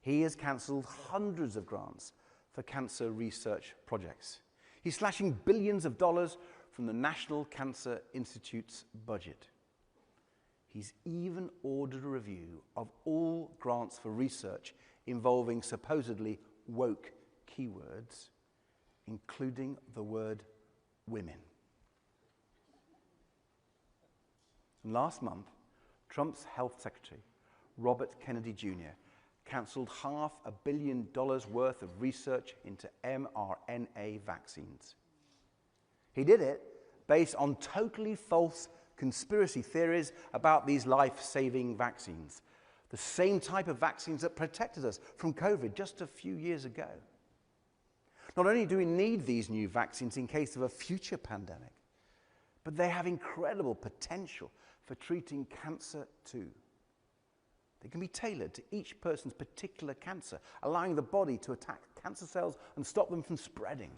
he has cancelled hundreds of grants for cancer research projects. He's slashing billions of dollars from the National Cancer Institute's budget. He's even ordered a review of all grants for research involving supposedly woke keywords, including the word women. And last month, Trump's health secretary, Robert Kennedy Jr., cancelled $500 million worth of research into mRNA vaccines. He did it based on totally false conspiracy theories about these life-saving vaccines, the same type of vaccines that protected us from COVID just a few years ago. Not only do we need these new vaccines in case of a future pandemic, but they have incredible potential for treating cancer too. They can be tailored to each person's particular cancer, allowing the body to attack cancer cells and stop them from spreading.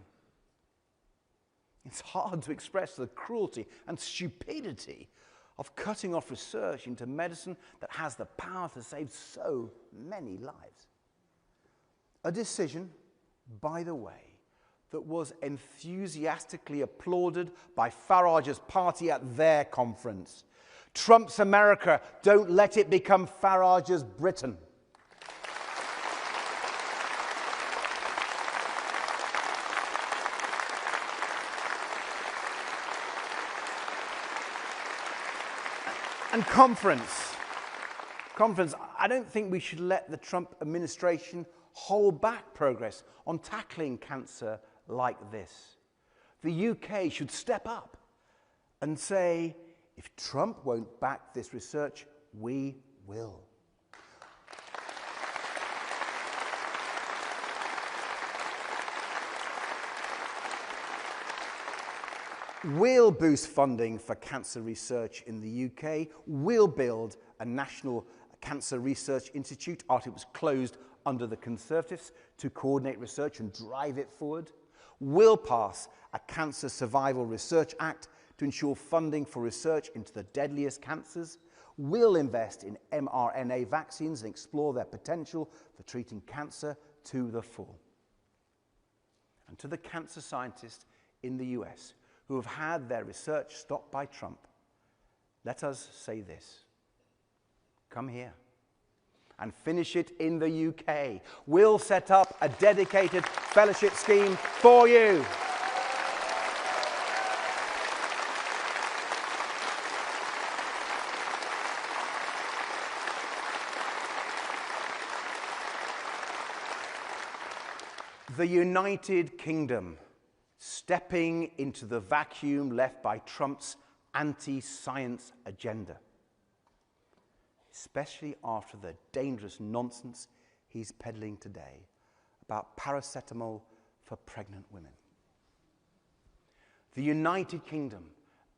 It's hard to express the cruelty and stupidity of cutting off research into medicine that has the power to save so many lives. A decision, by the way, that was enthusiastically applauded by Farage's party at their conference. Trump's America, don't let it become Farage's Britain. And conference, I don't think we should let the Trump administration hold back progress on tackling cancer like this. The UK should step up and say, if Trump won't back this research, we will. We'll boost funding for cancer research in the UK. We'll build a national cancer research institute after it was closed under the Conservatives to coordinate research and drive it forward. We'll pass a Cancer Survival Research Act to ensure funding for research into the deadliest cancers. We'll invest in mRNA vaccines and explore their potential for treating cancer to the full. And to the cancer scientists in the US who have had their research stopped by Trump, let us say this. Come here and finish it in the UK. We'll set up a dedicated fellowship scheme for you. The United Kingdom, stepping into the vacuum left by Trump's anti-science agenda, especially after the dangerous nonsense he's peddling today about paracetamol for pregnant women. The United Kingdom,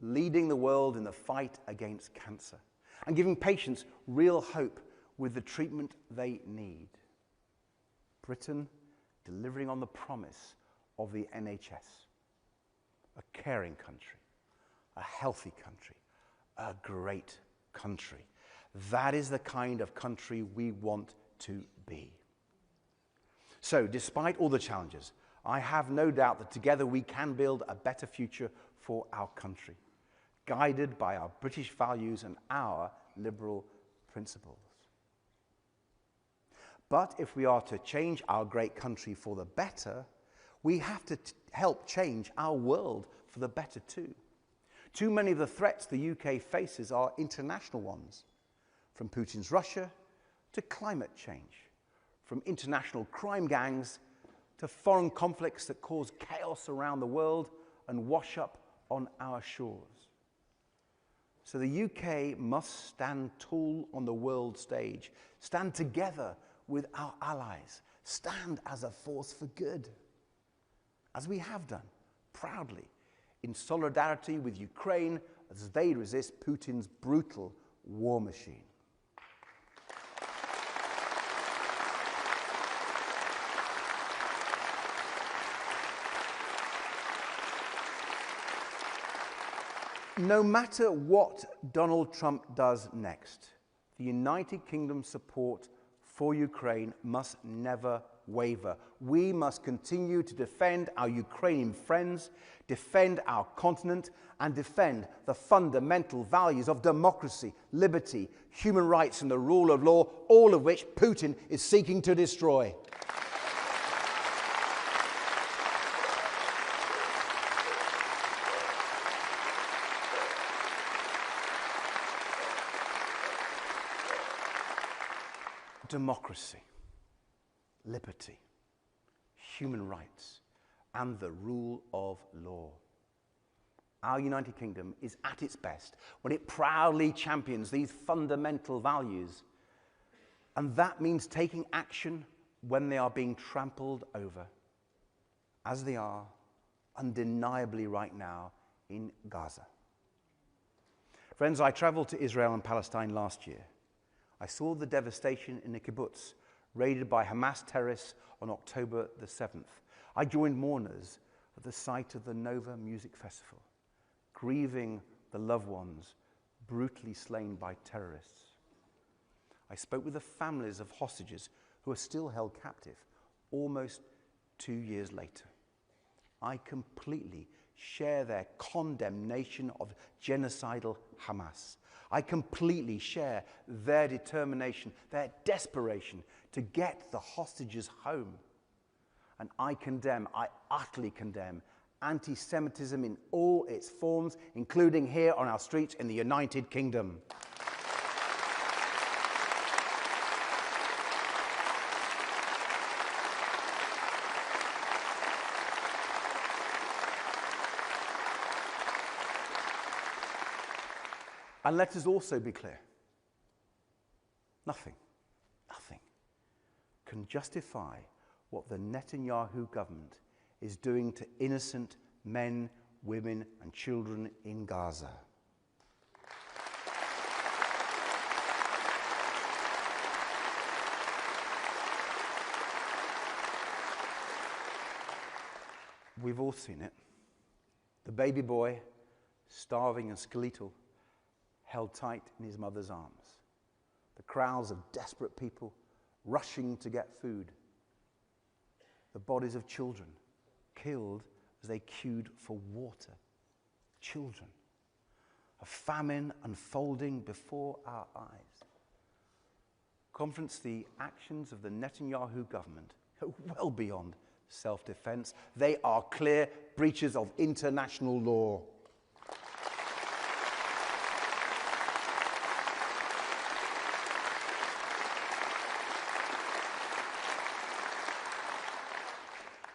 leading the world in the fight against cancer and giving patients real hope with the treatment they need. Britain, delivering on the promise of the NHS. A caring country, a healthy country, a great country. That is the kind of country we want to be. So, despite all the challenges, I have no doubt that together we can build a better future for our country, guided by our British values and our liberal principles. But if we are to change our great country for the better, we have to help change our world for the better too. Too many of the threats the UK faces are international ones, from Putin's Russia to climate change, from international crime gangs to foreign conflicts that cause chaos around the world and wash up on our shores. So the UK must stand tall on the world stage, stand together with our allies, stand as a force for good, as we have done, proudly, in solidarity with Ukraine as they resist Putin's brutal war machine. No matter what Donald Trump does next, The United Kingdom's support for Ukraine must never waver. We must continue to defend our Ukrainian friends, defend our continent, and defend the fundamental values of democracy, liberty, human rights, and the rule of law, all of which Putin is seeking to destroy. Democracy, liberty, human rights, and the rule of law. Our United Kingdom is at its best when it proudly champions these fundamental values. And that means taking action when they are being trampled over, as they are undeniably right now in Gaza. Friends, I traveled to Israel and Palestine last year. I saw the devastation in the kibbutz raided by Hamas terrorists on October the 7th. I joined mourners at the site of the Nova Music Festival, grieving the loved ones brutally slain by terrorists. I spoke with the families of hostages who are still held captive almost 2 years later. I completely share their condemnation of genocidal Hamas. I completely share their determination, their desperation to get the hostages home. And I utterly condemn anti-Semitism in all its forms, including here on our streets in the United Kingdom. And let us also be clear, nothing can justify what the Netanyahu government is doing to innocent men, women, and children in Gaza. We've all seen it. The baby boy, starving and skeletal, held tight in his mother's arms. The crowds of desperate people rushing to get food. The bodies of children killed as they queued for water. Children. A famine unfolding before our eyes. Conference, the actions of the Netanyahu government are well beyond self-defense. They are clear breaches of international law.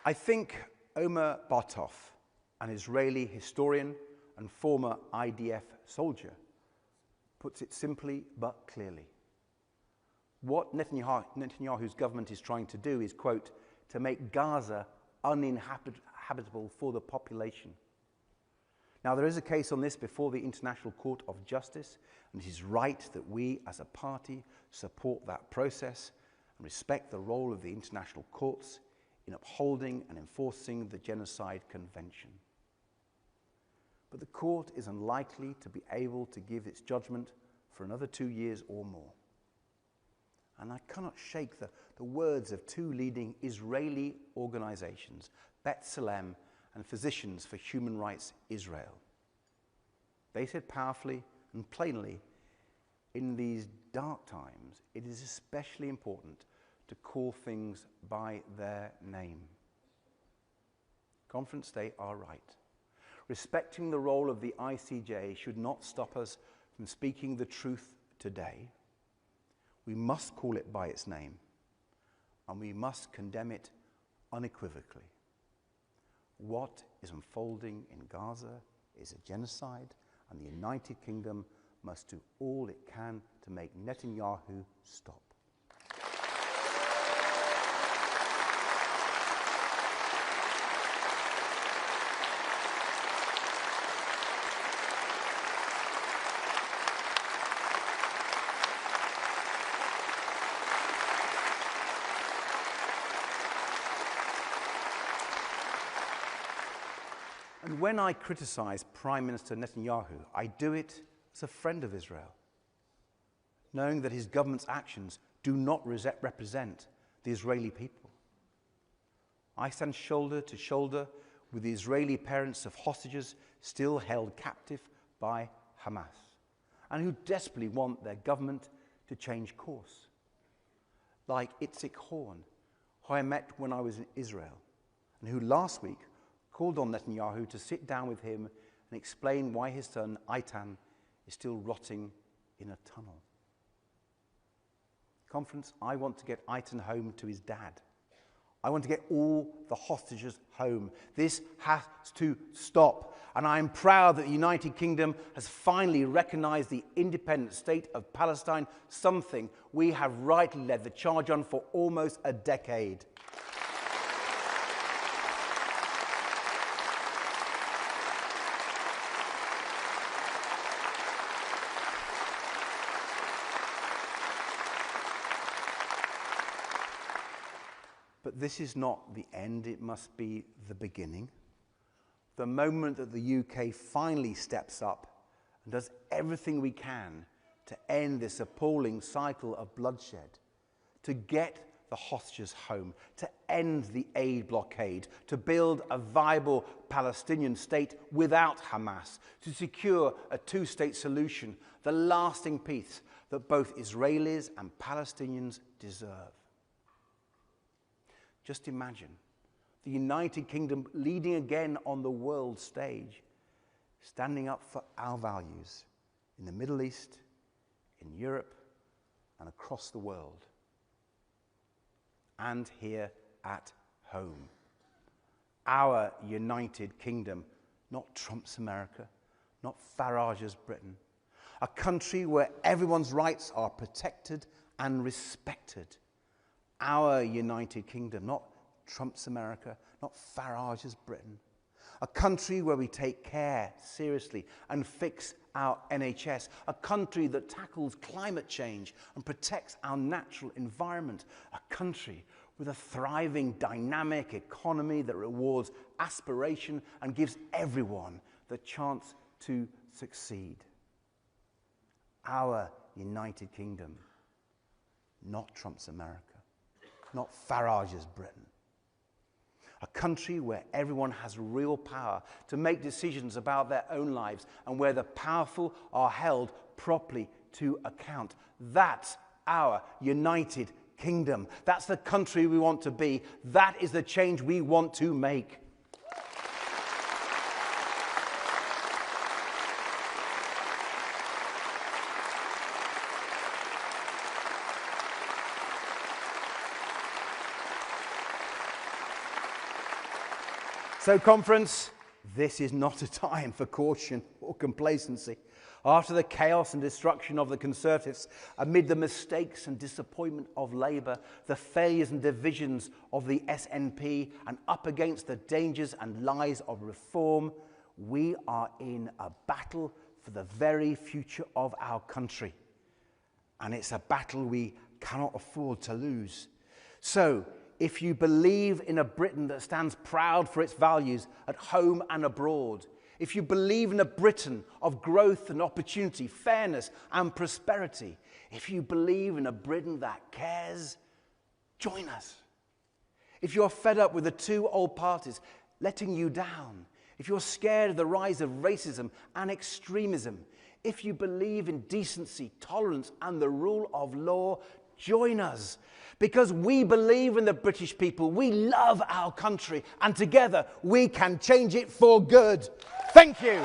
I think Omer Bartov, an Israeli historian and former IDF soldier, puts it simply but clearly. What Netanyahu's government is trying to do is, quote, to make Gaza uninhabitable for the population. Now, there is a case on this before the International Court of Justice, and it is right that we, as a party, support that process and respect the role of the international courts in upholding and enforcing the Genocide Convention. But the court is unlikely to be able to give its judgment for another 2 years or more. And I cannot shake the words of two leading Israeli organizations, B'Tselem and Physicians for Human Rights Israel. They said powerfully and plainly, in these dark times, it is especially important to call things by their name. Conference, they are right. Respecting the role of the ICJ should not stop us from speaking the truth today. We must call it by its name, and we must condemn it unequivocally. What is unfolding in Gaza is a genocide, and the United Kingdom must do all it can to make Netanyahu stop. And when I criticize Prime Minister Netanyahu, I do it as a friend of Israel, knowing that his government's actions do not represent the Israeli people. I stand shoulder to shoulder with the Israeli parents of hostages still held captive by Hamas, and who desperately want their government to change course. Like Itzik Horn, who I met when I was in Israel, and who last week called on Netanyahu to sit down with him and explain why his son, Eitan, is still rotting in a tunnel. Conference, I want to get Eitan home to his dad. I want to get all the hostages home. This has to stop. And I am proud that the United Kingdom has finally recognized the independent state of Palestine, something we have rightly led the charge on for almost a decade. But this is not the end, it must be the beginning. The moment that the UK finally steps up and does everything we can to end this appalling cycle of bloodshed, to get the hostages home, to end the aid blockade, to build a viable Palestinian state without Hamas, to secure a two-state solution, the lasting peace that both Israelis and Palestinians deserve. Just imagine the United Kingdom leading again on the world stage, standing up for our values in the Middle East, in Europe, and across the world, and here at home. Our United Kingdom, not Trump's America, not Farage's Britain, a country where everyone's rights are protected and respected. Our United Kingdom, not Trump's America, not Farage's Britain. A country where we take care seriously and fix our NHS. A country that tackles climate change and protects our natural environment. A country with a thriving, dynamic economy that rewards aspiration and gives everyone the chance to succeed. Our United Kingdom, not Trump's America. Not Farage's Britain. A country where everyone has real power to make decisions about their own lives and where the powerful are held properly to account. That's our United Kingdom. That's the country we want to be. That is the change we want to make. So, conference, this is not a time for caution or complacency. After the chaos and destruction of the Conservatives, amid the mistakes and disappointment of Labour, the failures and divisions of the SNP, and up against the dangers and lies of reform, we are in a battle for the very future of our country. And it's a battle we cannot afford to lose. So, if you believe in a Britain that stands proud for its values at home and abroad, if you believe in a Britain of growth and opportunity, fairness and prosperity, if you believe in a Britain that cares, join us. If you're fed up with the two old parties letting you down, if you're scared of the rise of racism and extremism, if you believe in decency, tolerance and the rule of law, join us. Because we believe in the British people, we love our country, and together we can change it for good. Thank you.